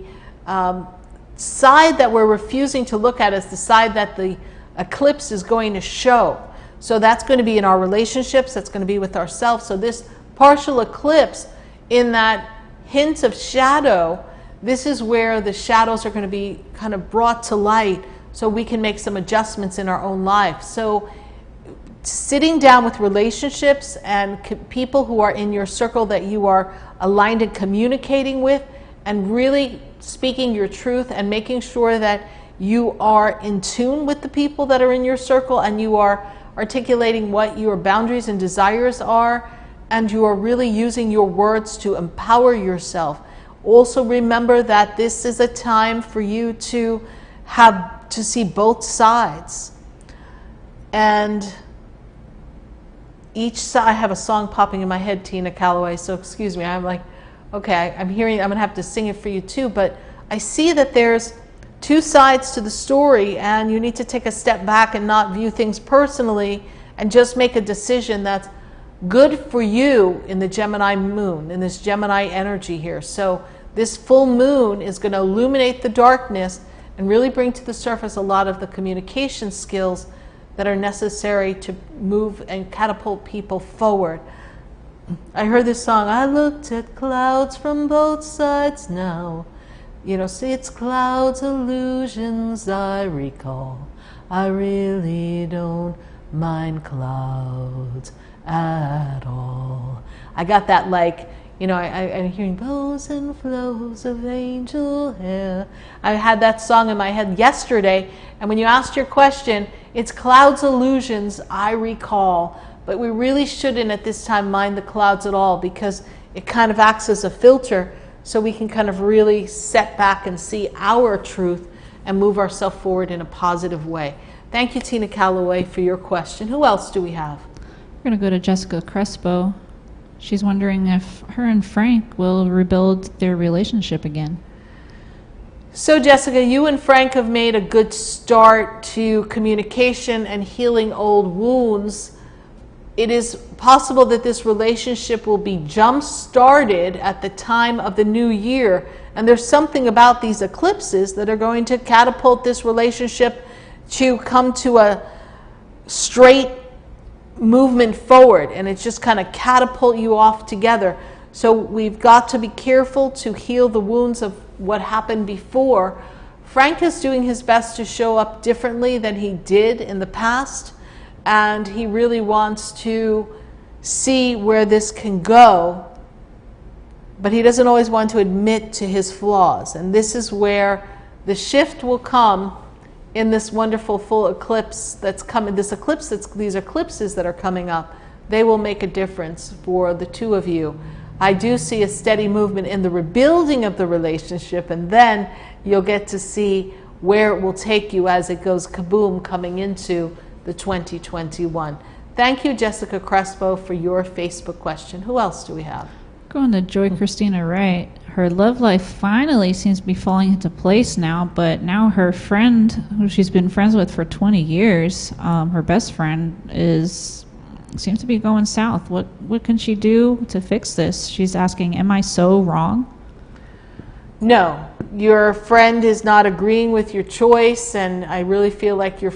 side that we're refusing to look at is the side that the eclipse is going to show. So that's going to be in our relationships, that's going to be with ourselves. So this partial eclipse, in that hint of shadow, this is where the shadows are going to be kind of brought to light so we can make some adjustments in our own life. So sitting down with relationships and people who are in your circle that you are aligned and communicating with, and really speaking your truth and making sure that you are in tune with the people that are in your circle, and you are articulating what your boundaries and desires are, and you are really using your words to empower yourself. Also remember that this is a time for you to see both sides. And each side, I have a song popping in my head, Tina Calloway, so excuse me, I'm like, okay, I'm going to have to sing it for you too, but I see that there's 2 sides to the story, and you need to take a step back and not view things personally, and just make a decision that's good for you in the Gemini moon, in this Gemini energy here. So this full moon is going to illuminate the darkness and really bring to the surface a lot of the communication skills that are necessary to move and catapult people forward. I heard this song, I looked at clouds from both sides now. You know, see, it's clouds, illusions I recall. I really don't mind clouds at all. I got that, like, you know, I'm hearing bows and flows of angel hair. I had that song in my head yesterday, and when you asked your question, it's clouds, illusions I recall. But we really shouldn't at this time mind the clouds at all, because it kind of acts as a filter, so we can kind of really set back and see our truth and move ourselves forward in a positive way. Thank you, Tina Calloway, for your question. Who else do we have? We're going to go to Jessica Crespo. She's wondering if her and Frank will rebuild their relationship again. So Jessica, you and Frank have made a good start to communication and healing old wounds. It is possible that this relationship will be jump-started at the time of the new year. And there's something about these eclipses that are going to catapult this relationship to come to a straight movement forward. And it's just kind of catapult you off together. So we've got to be careful to heal the wounds of what happened before. Frank is doing his best to show up differently than he did in the past. And he really wants to see where this can go, but he doesn't always want to admit to his flaws. And this is where the shift will come in this wonderful full eclipse that's coming. These eclipses that are coming up, they will make a difference for the 2 of you. I do see a steady movement in the rebuilding of the relationship, and then you'll get to see where it will take you as it goes kaboom coming into the 2021. Thank you, Jessica Crespo, for your Facebook question. Who else do we have? Going to Joy Christina Wright. Her love life finally seems to be falling into place now, but now her friend, who she's been friends with for 20 years, her best friend, seems to be going south. What can she do to fix this? She's asking, am I so wrong? No, your friend is not agreeing with your choice, and I really feel like your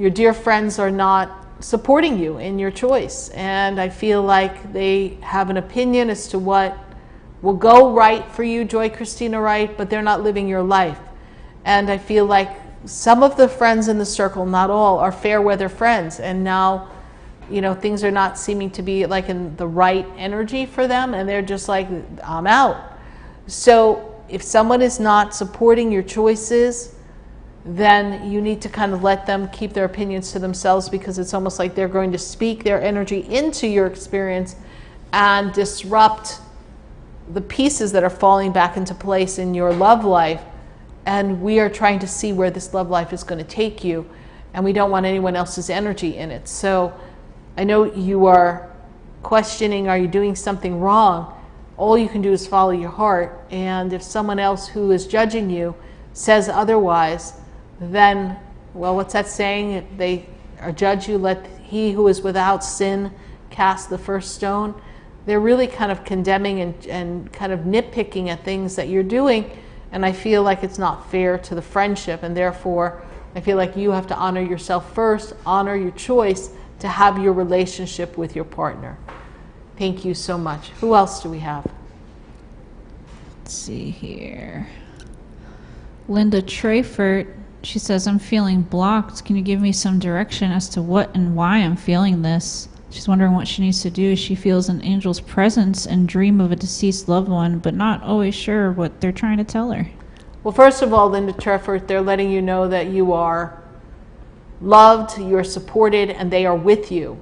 dear friends are not supporting you in your choice, and I feel like they have an opinion as to what will go right for you, Joy Christina Wright, but they're not living your life. And I feel like some of the friends in the circle, not all, are fair weather friends, and now things are not seeming to be like in the right energy for them, and they're just like, I'm out. So if someone is not supporting your choices, then you need to kind of let them keep their opinions to themselves, because it's almost like they're going to speak their energy into your experience and disrupt the pieces that are falling back into place in your love life. And we are trying to see where this love life is going to take you, and we don't want anyone else's energy in it. So I know you are questioning, are you doing something wrong? All you can do is follow your heart, and if someone else who is judging you says otherwise, then, well, what's that saying? They judge you, let he who is without sin cast the first stone. They're really kind of condemning and kind of nitpicking at things that you're doing, and I feel like it's not fair to the friendship, and therefore I feel like you have to honor yourself first, honor your choice to have your relationship with your partner. Thank you so much. Who else do we have? Let's see here. Linda Trayford. She says, I'm feeling blocked. Can you give me some direction as to what and why I'm feeling this? She's wondering what she needs to do. She feels an angel's presence and dream of a deceased loved one, but not always sure what they're trying to tell her. Well, first of all, Linda Treffert, they're letting you know that you are loved, you're supported, and they are with you.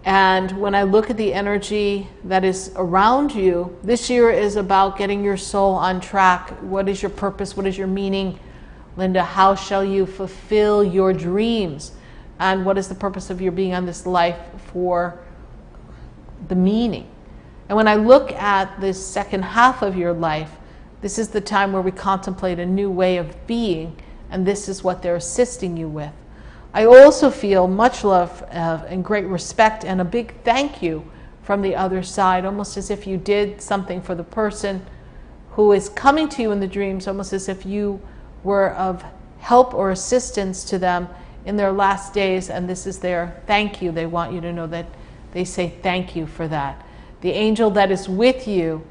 And when I look at the energy that is around you, this year is about getting your soul on track. What is your purpose? What is your meaning? Linda, how shall you fulfill your dreams? And what is the purpose of your being on this life for the meaning? And when I look at this second half of your life, this is the time where we contemplate a new way of being, and this is what they're assisting you with. I also feel much love and great respect and a big thank you from the other side, almost as if you did something for the person who is coming to you in the dreams, almost as if you were of help or assistance to them in their last days, and this is their thank you. They want you to know that they say thank you for that. The angel that is with you,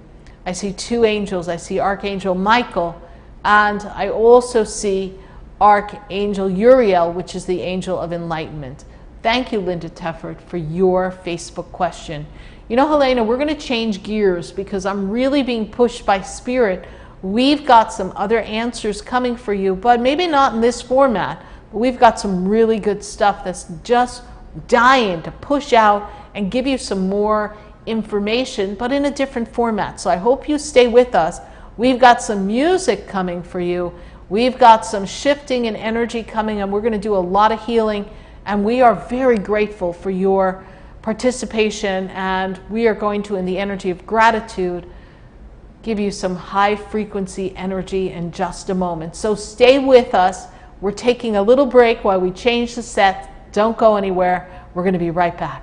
I see two angels. I see Archangel Michael, and I also see Archangel Uriel, which is the angel of enlightenment. Thank you, Linda Tefford, for your Facebook question. You know, Helena, we're going to change gears because I'm really being pushed by Spirit. We've got some other answers coming for you, but maybe not in this format. But we've got some really good stuff that's just dying to push out and give you some more information, but in a different format. So I hope you stay with us. We've got some music coming for you. We've got some shifting in energy coming, and we're going to do a lot of healing. And we are very grateful for your participation, and we are going to, in the energy of gratitude, give you some high frequency energy in just a moment. So stay with us. We're taking a little break while we change the set. Don't go anywhere. We're going to be right back.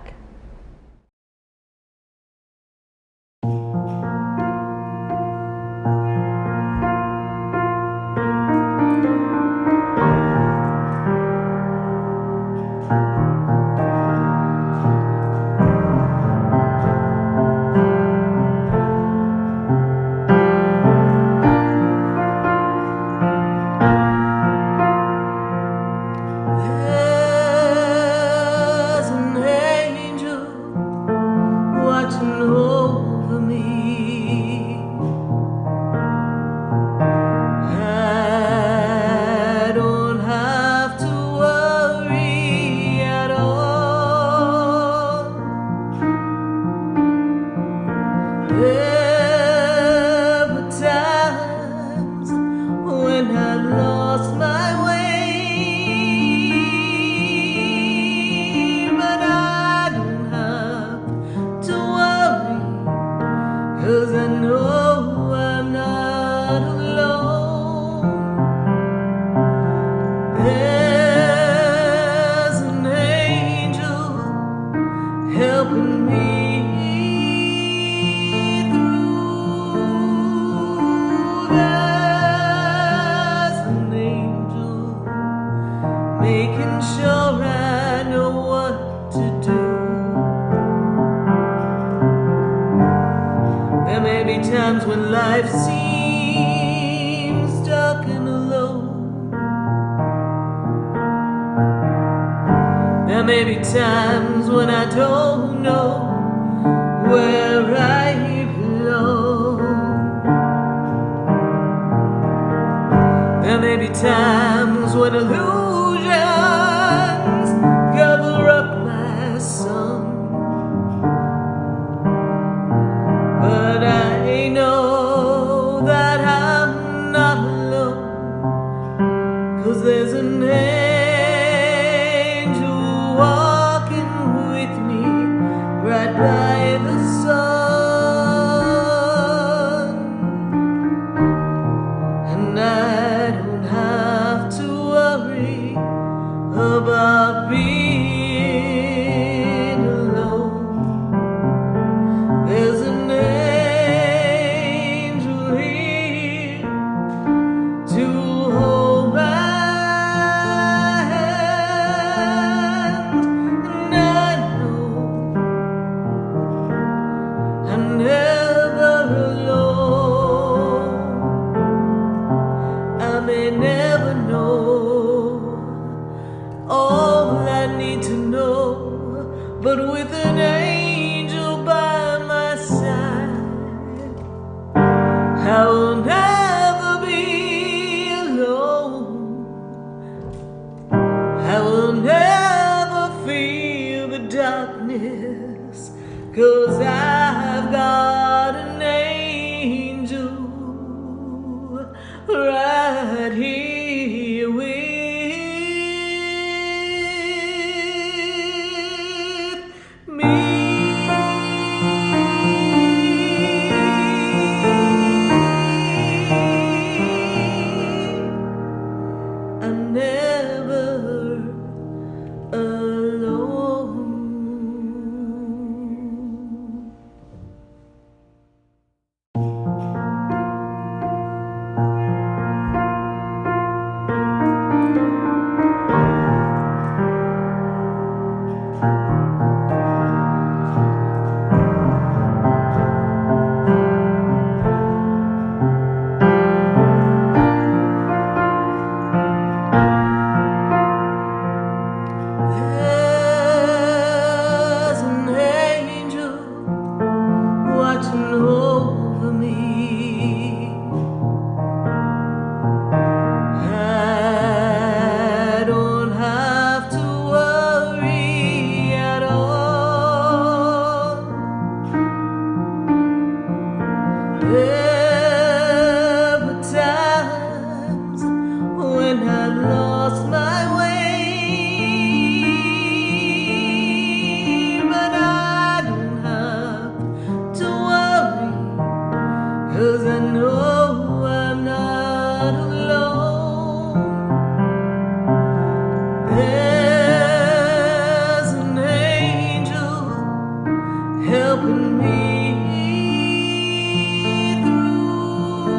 may be times when I don't know where I belong. There may be times when illusions cover up my sun, but I know that I'm not alone, 'cause there's an angel walking with me right by the sun, and I don't have to worry about being alone. There's an angel here to hold my hand, and I know I'm never alone. I may never know all I need to know, but with an angel by my side, I will never be alone. I will never feel the darkness, 'cause I've got an angel right here with me. I'm never alone. There's an angel watching over me. I don't have to worry at all. There were times when I lost my way, but I don't have to worry, 'cause I know I'm not alone. There's an angel helping me through.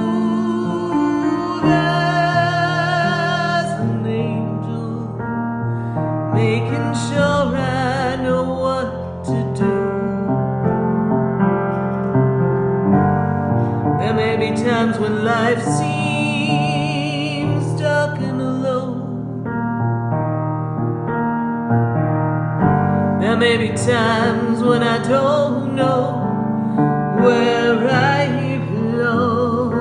There's an angel making sure I know what to do. There may be times when life seems dark and alone. There may be times when I don't know where I belong.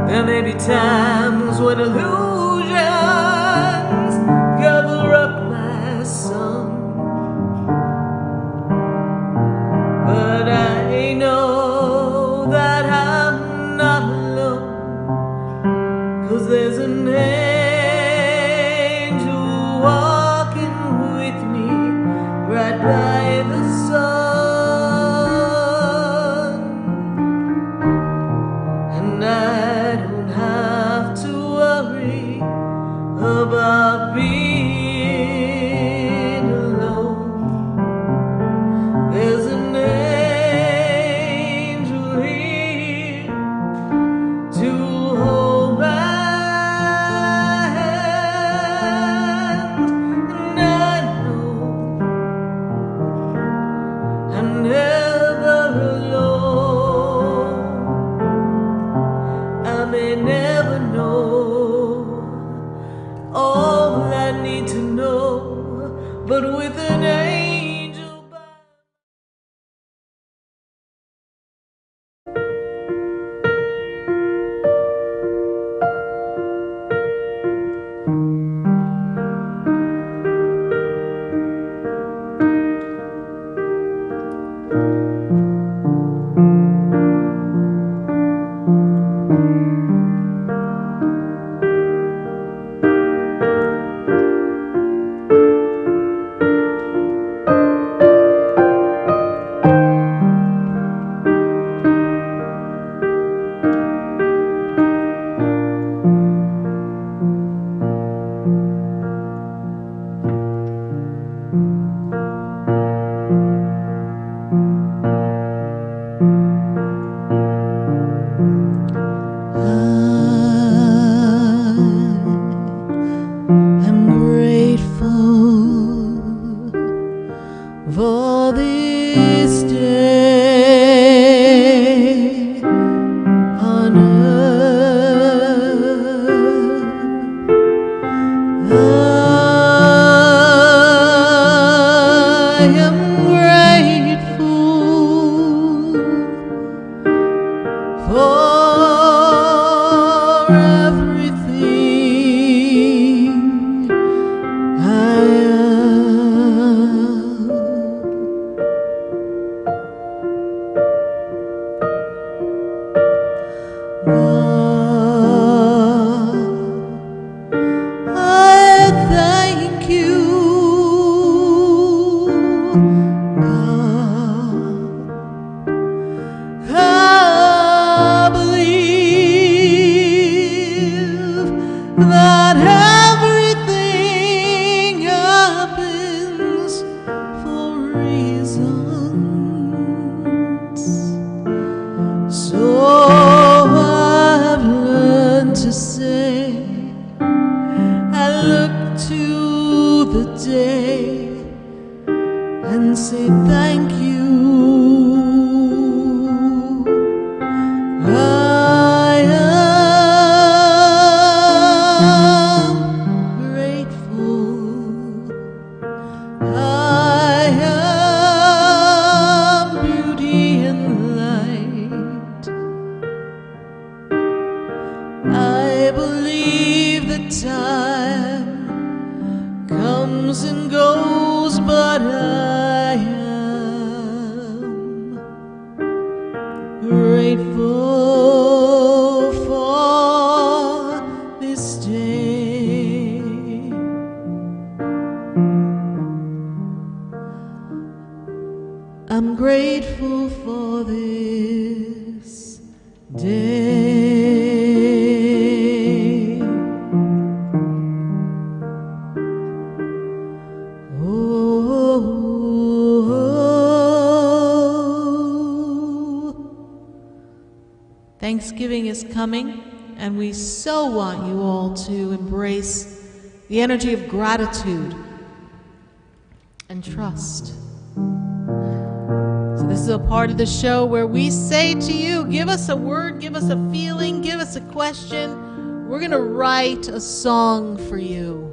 There may be times when illusions cover up my sun, but I know that I'm not alone, 'cause there's an angel walking with me right by the sun, and I don't have to worry but with an angel by. For this day on earth, I am grateful for everything I thank you, God. I believe that everything happens for reasons. So I've learned to say, I look to the day and say thank you. I am grateful. I am beauty and light. I believe that time comes and goes, but I am grateful for this day. I'm grateful for this day. Thanksgiving is coming, and we so want you all to embrace the energy of gratitude and trust. So this is a part of the show where we say to you, give us a word, give us a feeling, give us a question. We're going to write a song for you.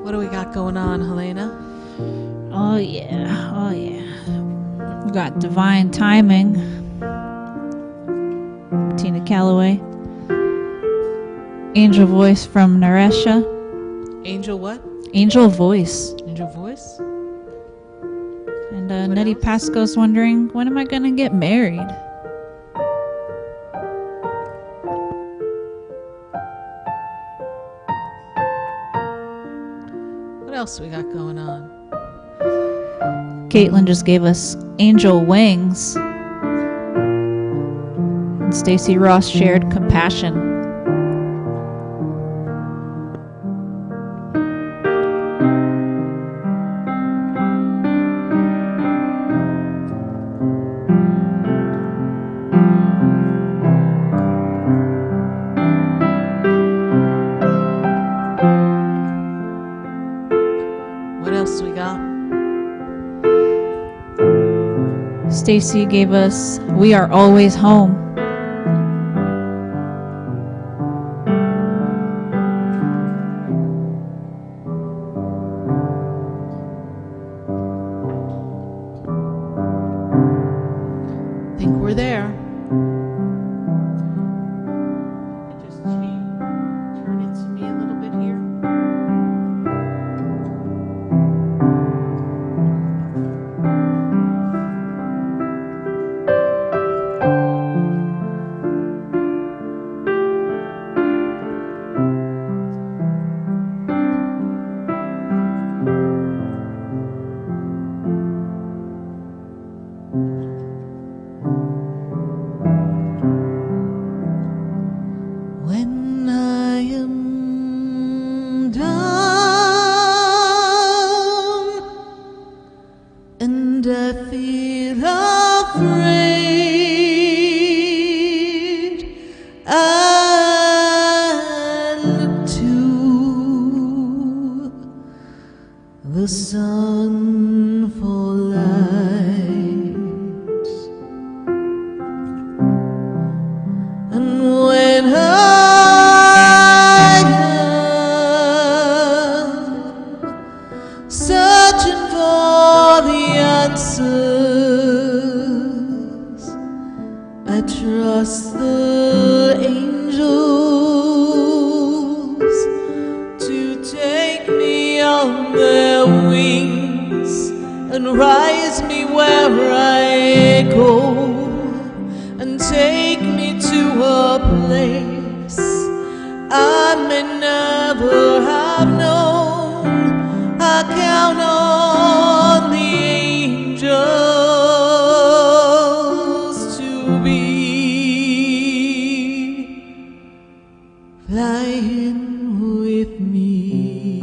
What do we got going on, Helena? Oh yeah, oh yeah. We got Divine Timing, Tina Calloway. Angel Voice from Naresha. Angel what? Angel Voice. Angel Voice? And Nettie Pasco's wondering, when am I gonna get married? What else we got going on? Caitlin just gave us Angel Wings. And Stacy Ross shared Compassion. What else we got? Stacy gave us We Are Always Home. there. Just turn it to me a little bit here. When I am down and I feel afraid, I look to the sun for light, and when I searching for the answers, I trust the angels to take me on their wings and rise me where I go, and take me to a place I may never have known. I count on the angels to be flying with me.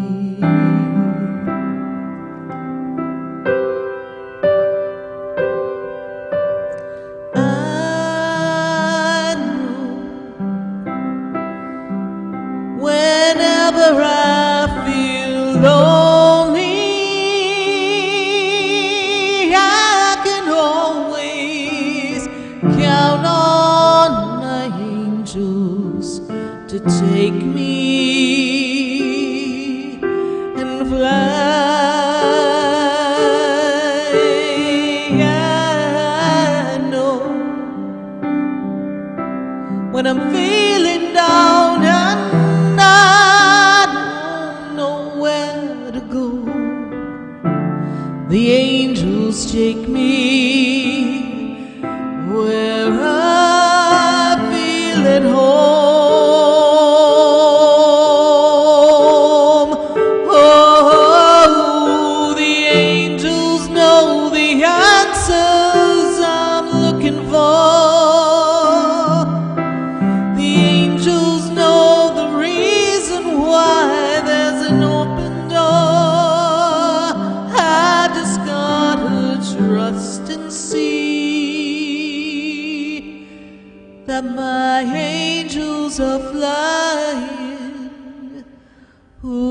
I know whenever I feel lonely, I can always count on my angels to take me and fly. I know when I'm feeling down and I don't know where to go, the angels take me where I feel at home. Oh, the angels know the answers I'm looking for. The angels know the reason why there's an open door. I just gotta trust and see that my angels are flying with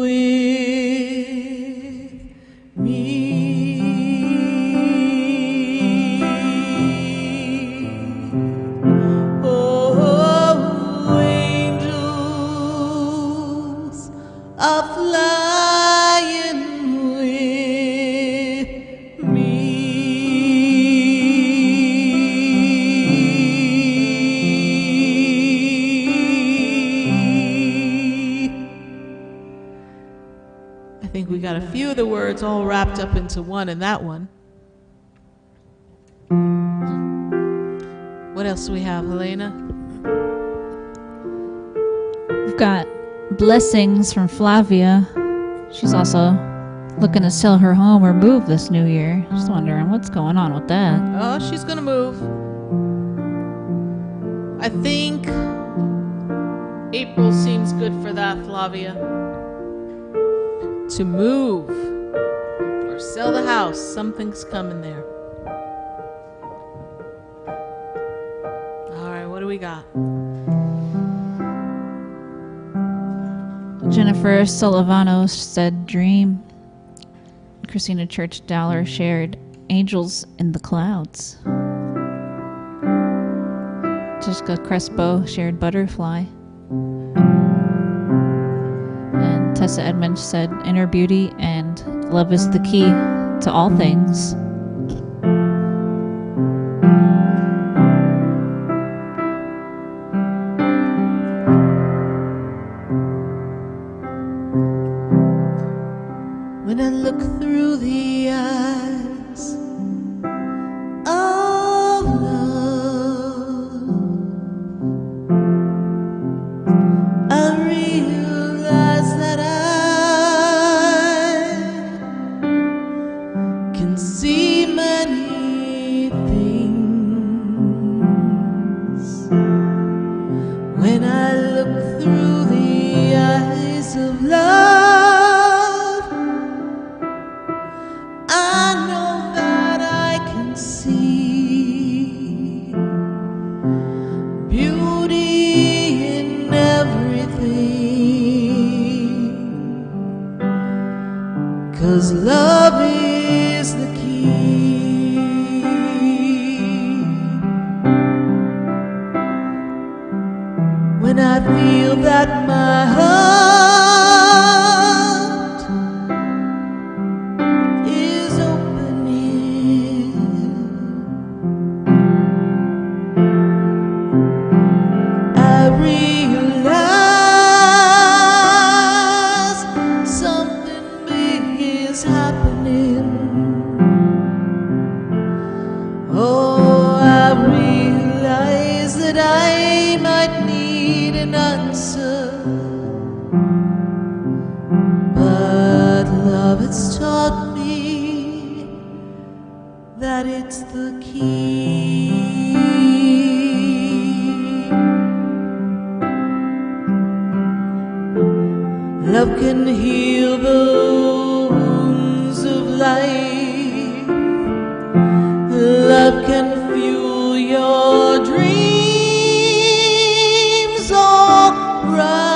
me. Oh, angels are flying with me. I think we got a few of the words all wrapped up into one in that one. What else do we have, Helena? We've got blessings from Flavia. She's also looking to sell her home or move this new year. Just wondering what's going on with that. Oh, she's gonna move. I think April seems good for that, Flavia. To move or sell the house. Something's coming there. All right, what do we got? Jennifer Solovano said dream. Christina Church Dollar shared angels in the clouds. Jessica Crespo shared butterfly. And Tessa Edmonds said inner beauty and love is the key to all things. can see many things when I look through the eyes of love. I know that I can see beauty in everything, 'cause love is the key. When I feel that my heart is opening, I realize something big is happening. Oh, I realize that I might need an answer, but love has taught me that it's the key. Love can heal the wounds of life. Love can fuel your dreams all bright.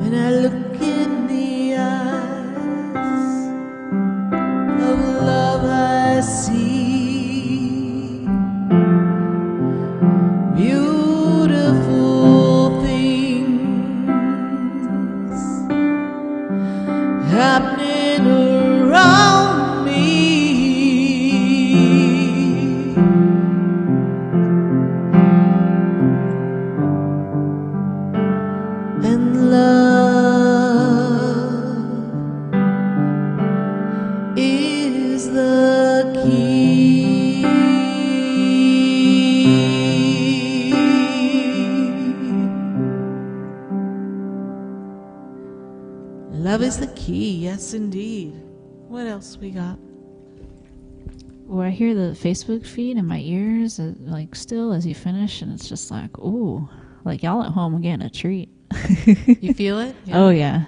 When I look in the eyes of love, I see beautiful things happening around me, and love is the key. Love is the key, yes indeed. What else we got? Well, I hear the Facebook feed in my ears, like still as you finish, and it's just like, ooh, like y'all at home are getting a treat. You feel it? Yeah. Oh, yeah.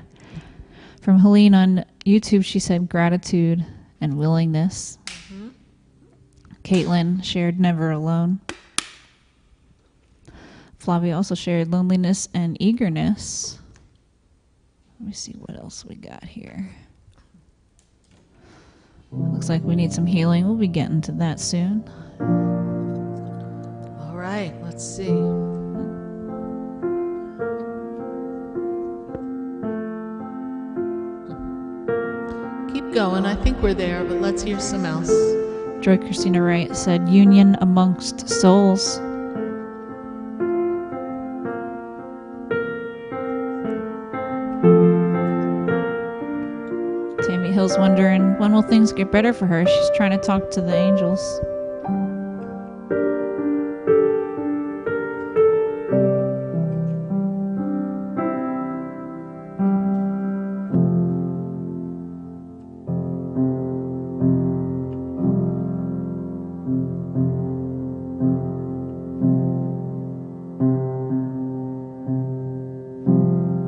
From Helene on YouTube, she said gratitude and willingness. Mm-hmm. Caitlin shared never alone. Flavia also shared loneliness and eagerness. Let me see what else we got here. Looks like we need some healing. We'll be getting to that soon. All right, let's see. Keep going. I think we're there, but let's hear some else. Joy Christina Wright said union amongst souls. Tammy Hill's wondering when will things get better for her. She's trying to talk to the angels.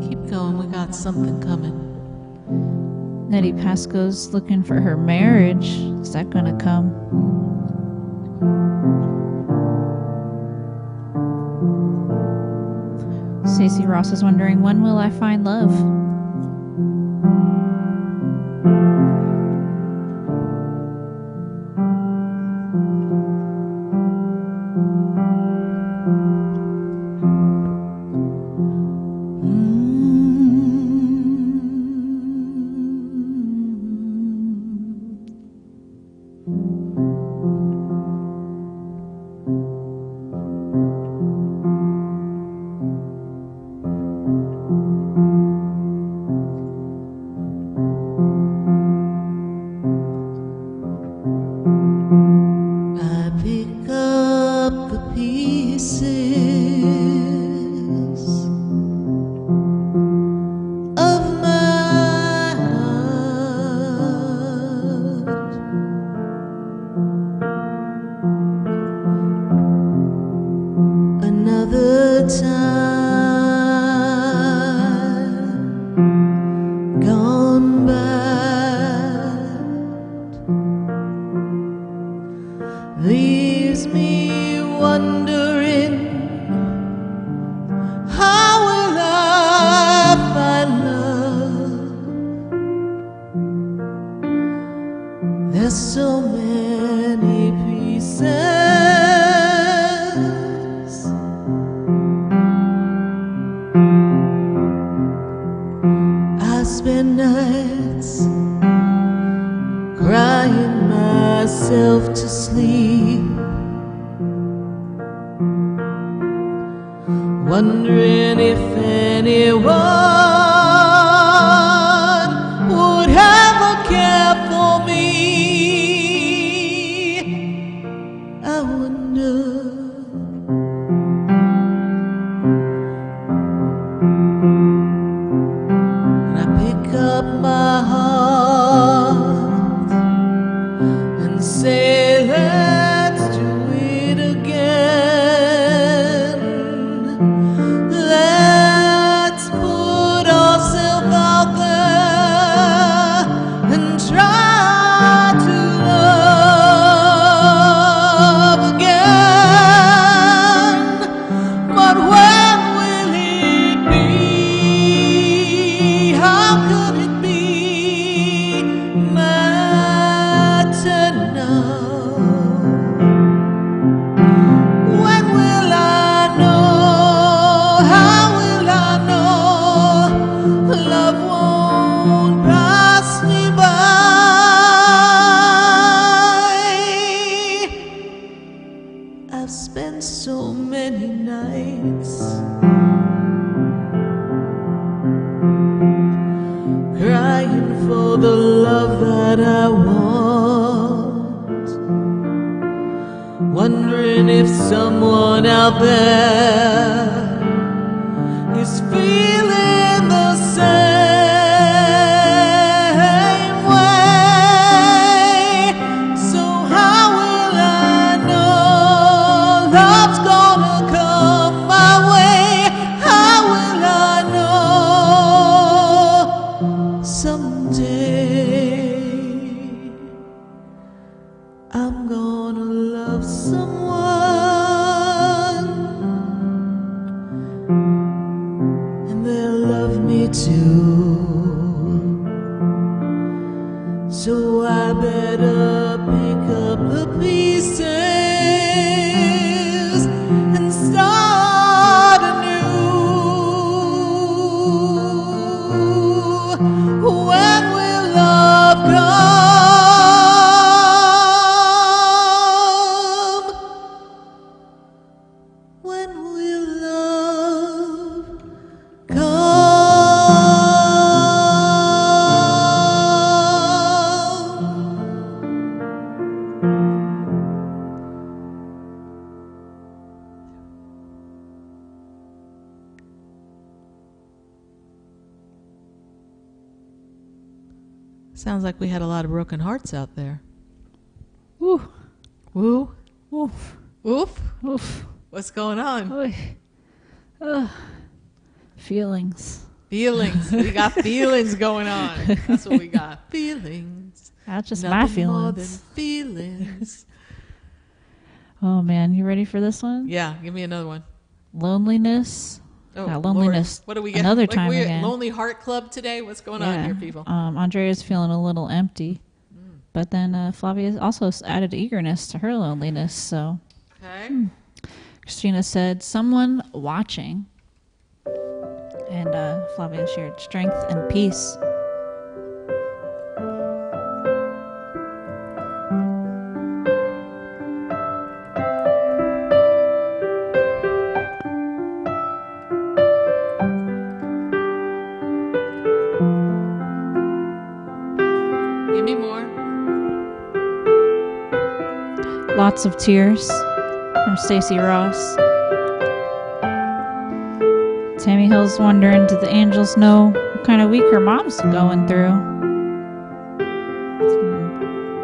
Keep going. We got something coming. Nettie Pascoe's looking for her marriage. Is that gonna come? Stacey Ross is wondering, when will I find love? spend nights crying myself to sleep, wondering if anyone would ever care for me. I wonder. And I pick up my heart and say, let's do it again. Let's put ourselves out there and try to love again. But when will it be? How could it be matter now? When will I know? How will I know? Love won't pass me by. I've spent so many nights crying for the love that I want, wondering if someone out there is feeling the same way. So how will I know love's gonna come my way? How will I know someday I'm gonna love someone and they'll love me too? So I better pick up the pieces and start anew. When will love come? When will love come? Sounds like we had a lot of broken hearts out there. Woo. Woo? Woof. Oof? Oof. What's going on? Oy. Feelings. Feelings. We got feelings going on. That's what we got. Feelings. That's just Nothing my more than feelings. feelings. Oh man, you ready for this one? Yeah, give me another one. Loneliness. Oh, Loneliness. Lord. What do we get? Another time we're again. Lonely Heart Club today? What's going on here, people? Andrea's feeling a little empty, but then Flavia also added eagerness to her loneliness. So Okay. Christina said, "Someone watching," and Flavia shared strength and peace. Give me more. Lots of tears from Stacy Ross. Tammy Hill's wondering, did the angels know what kind of week her mom's going through?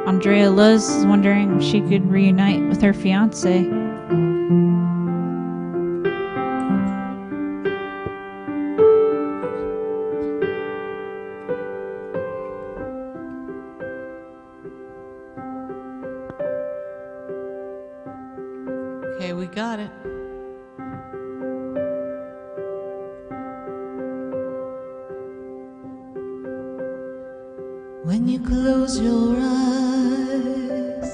Andrea Luz is wondering if she could reunite with her fiance. Okay, we got it. When you close your eyes,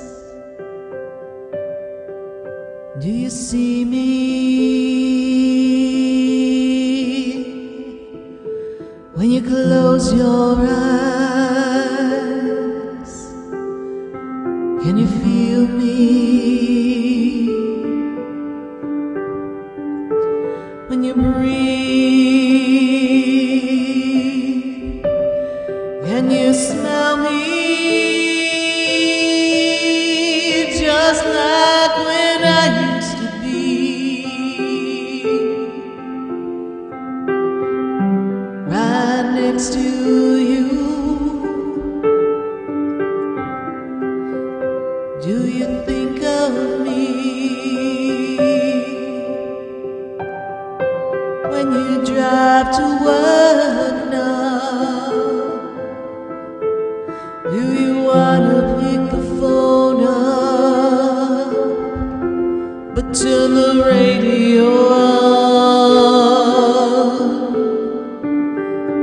do you see me? when you close your eyes, can you feel me? When you breathe, can you smell me? Just like when I used to be, right next to you. Do you think of me when you drive to work now? Do you wanna pick the phone up, but turn the radio on?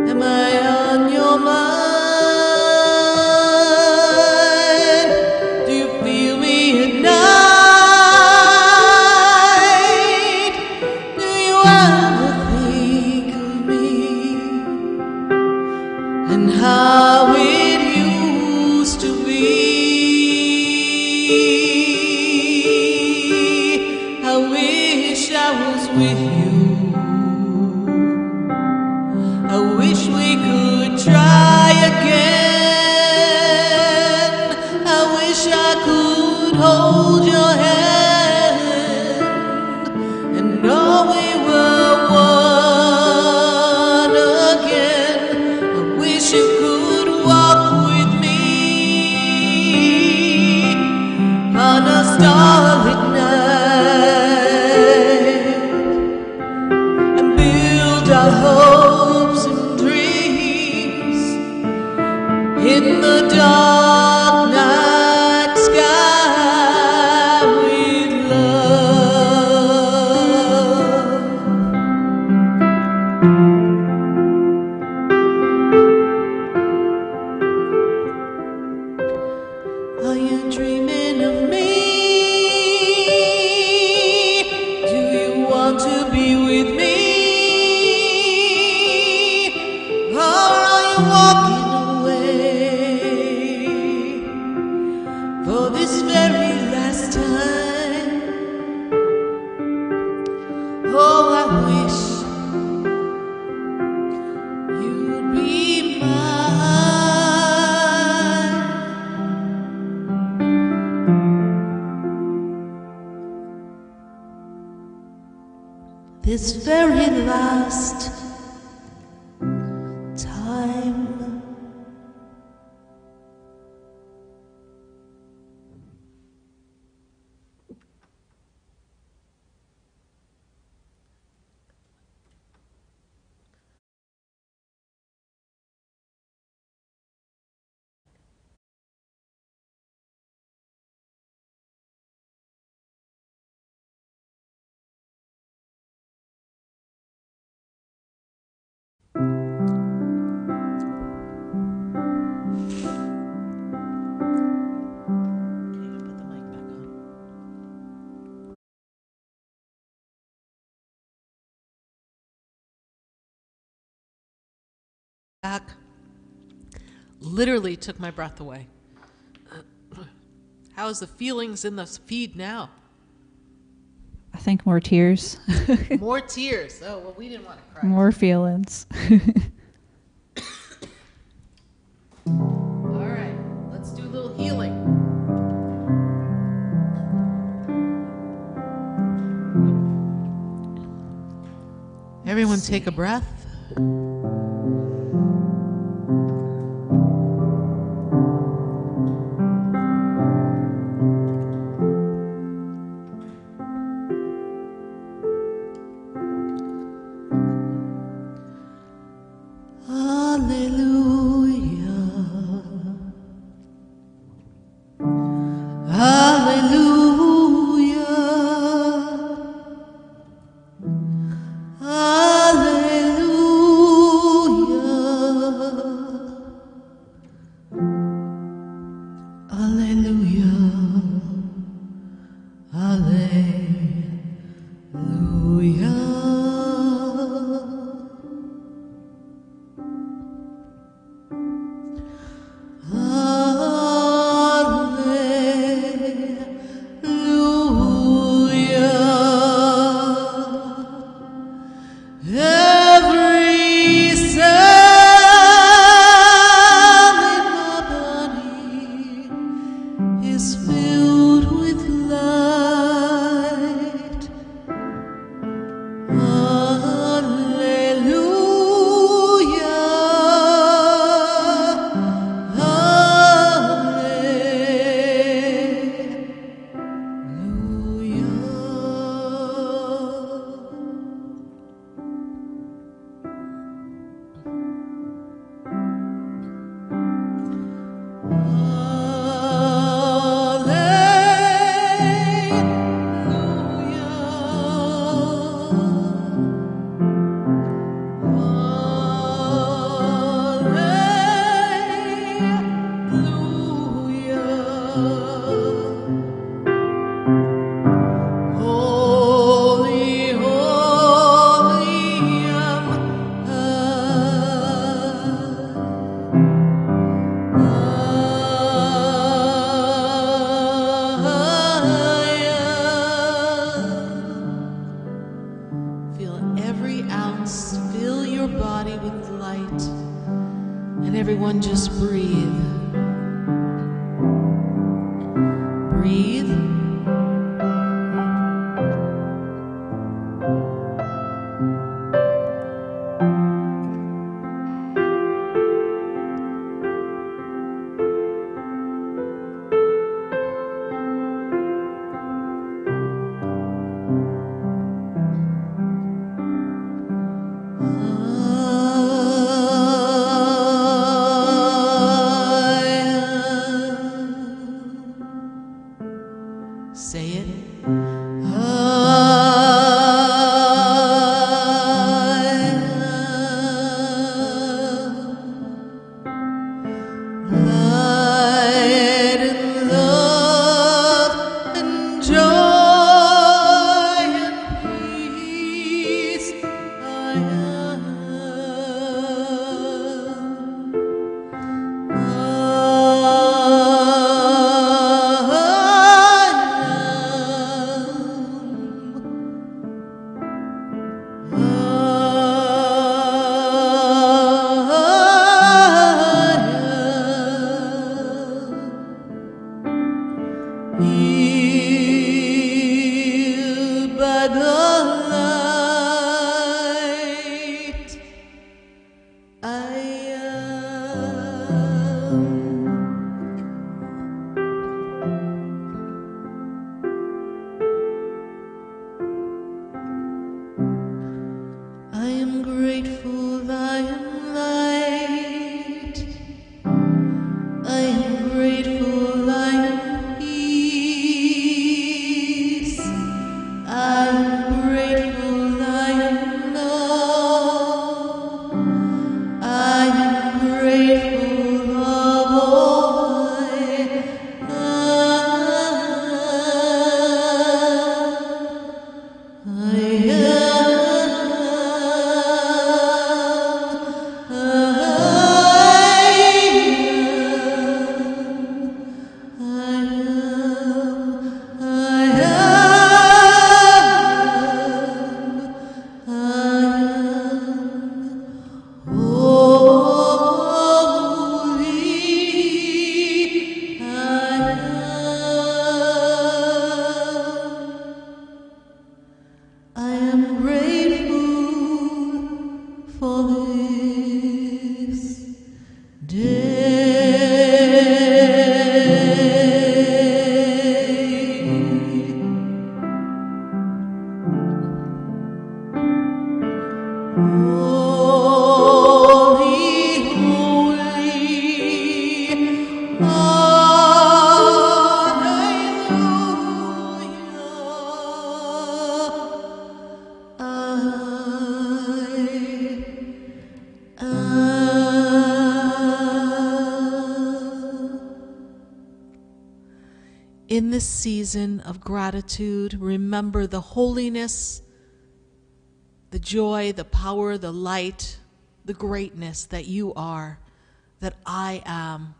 Am I on your mind? Do you feel me at night? Do you ever think of me and how it used to be? I wish I was with you. I wish we could try again. I wish I could hold your hand and know we were one again. I wish you could walk with me on a starlit night and build our hopes and dreams in the dark night sky with love. Are you dreaming of me? Do you want to be with me? Or are you walking away for this very last time? Oh, I wish you'd be mine. This very last time. Back literally took my breath away. How's the feelings in the feed now? I think more tears. More tears. Oh, well, we didn't want to cry. More feelings. All right, let's do a little healing. Everyone take a breath. And everyone just breathe. Breathe. Say it. Light and love and joy and peace I am. Healed by the light I am. I am grateful, I am light. I am grateful, I am peace. I am grateful, I am love. I am grateful of all I I am grateful for this day. Holy, holy, In this season of gratitude, remember the holiness, the joy, the power, the light, the greatness that you are, that I am.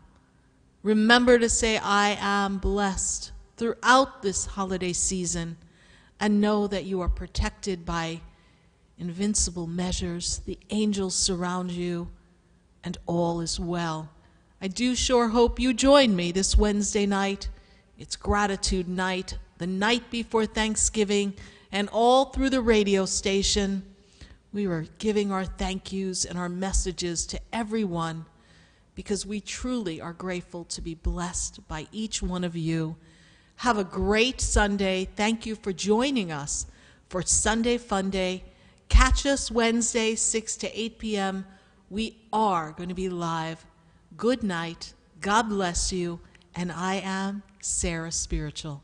Remember to say, I am blessed throughout this holiday season, and know that you are protected by invincible measures. The angels surround you, and all is well. I do sure hope you join me this Wednesday night. It's gratitude night, the night before Thanksgiving, and all through the radio station. We are giving our thank yous and our messages to everyone, because we truly are grateful to be blessed by each one of you. Have a great Sunday. Thank you for joining us for Sunday Funday. Catch us Wednesday, 6 to 8 p.m. We are going to be live. Good night. God bless you. And I am Sarah Spiritual.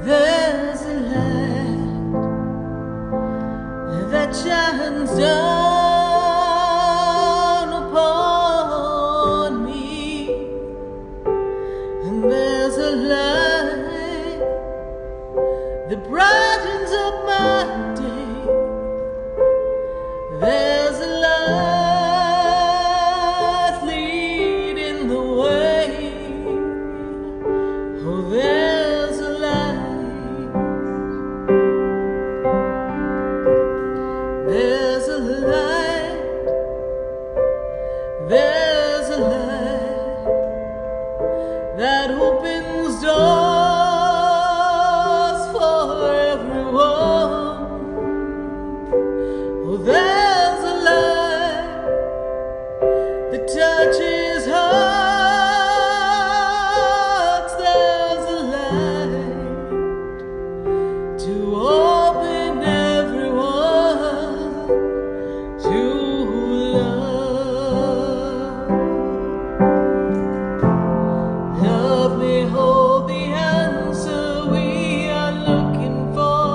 There's a land light that brightens up my day. There's a light leading the way. Oh, there's a light. There's a light. There's a light that opens doors for everyone. Oh, there's a light that touches hearts. There's a light to open everyone to love. Love may hold the answer we are looking for.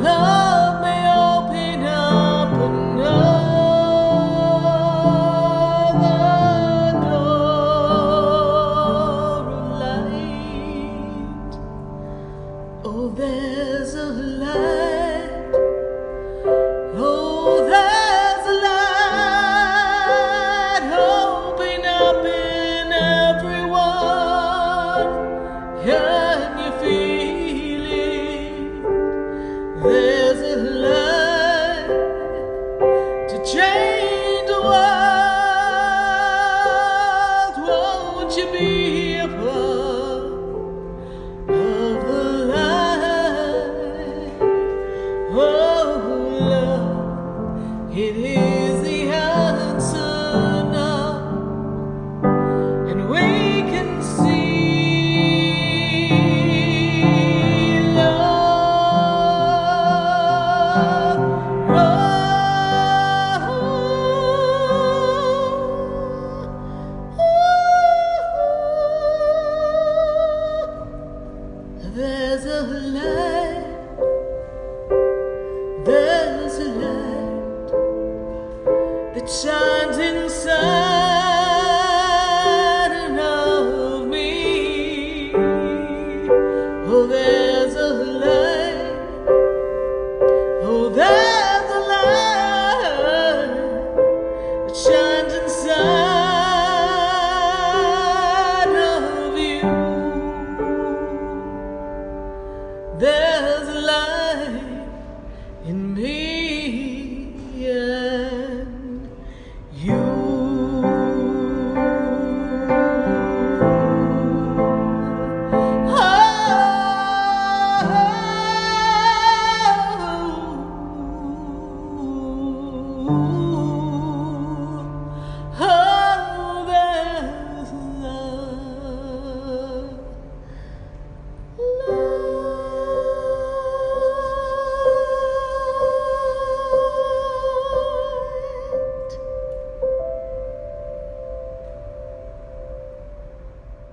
Love may open up another door of light. Oh, there's a light. Oh, there's a light. Open up in everyone. Can you feel it? There's a light to change the world. Won't you be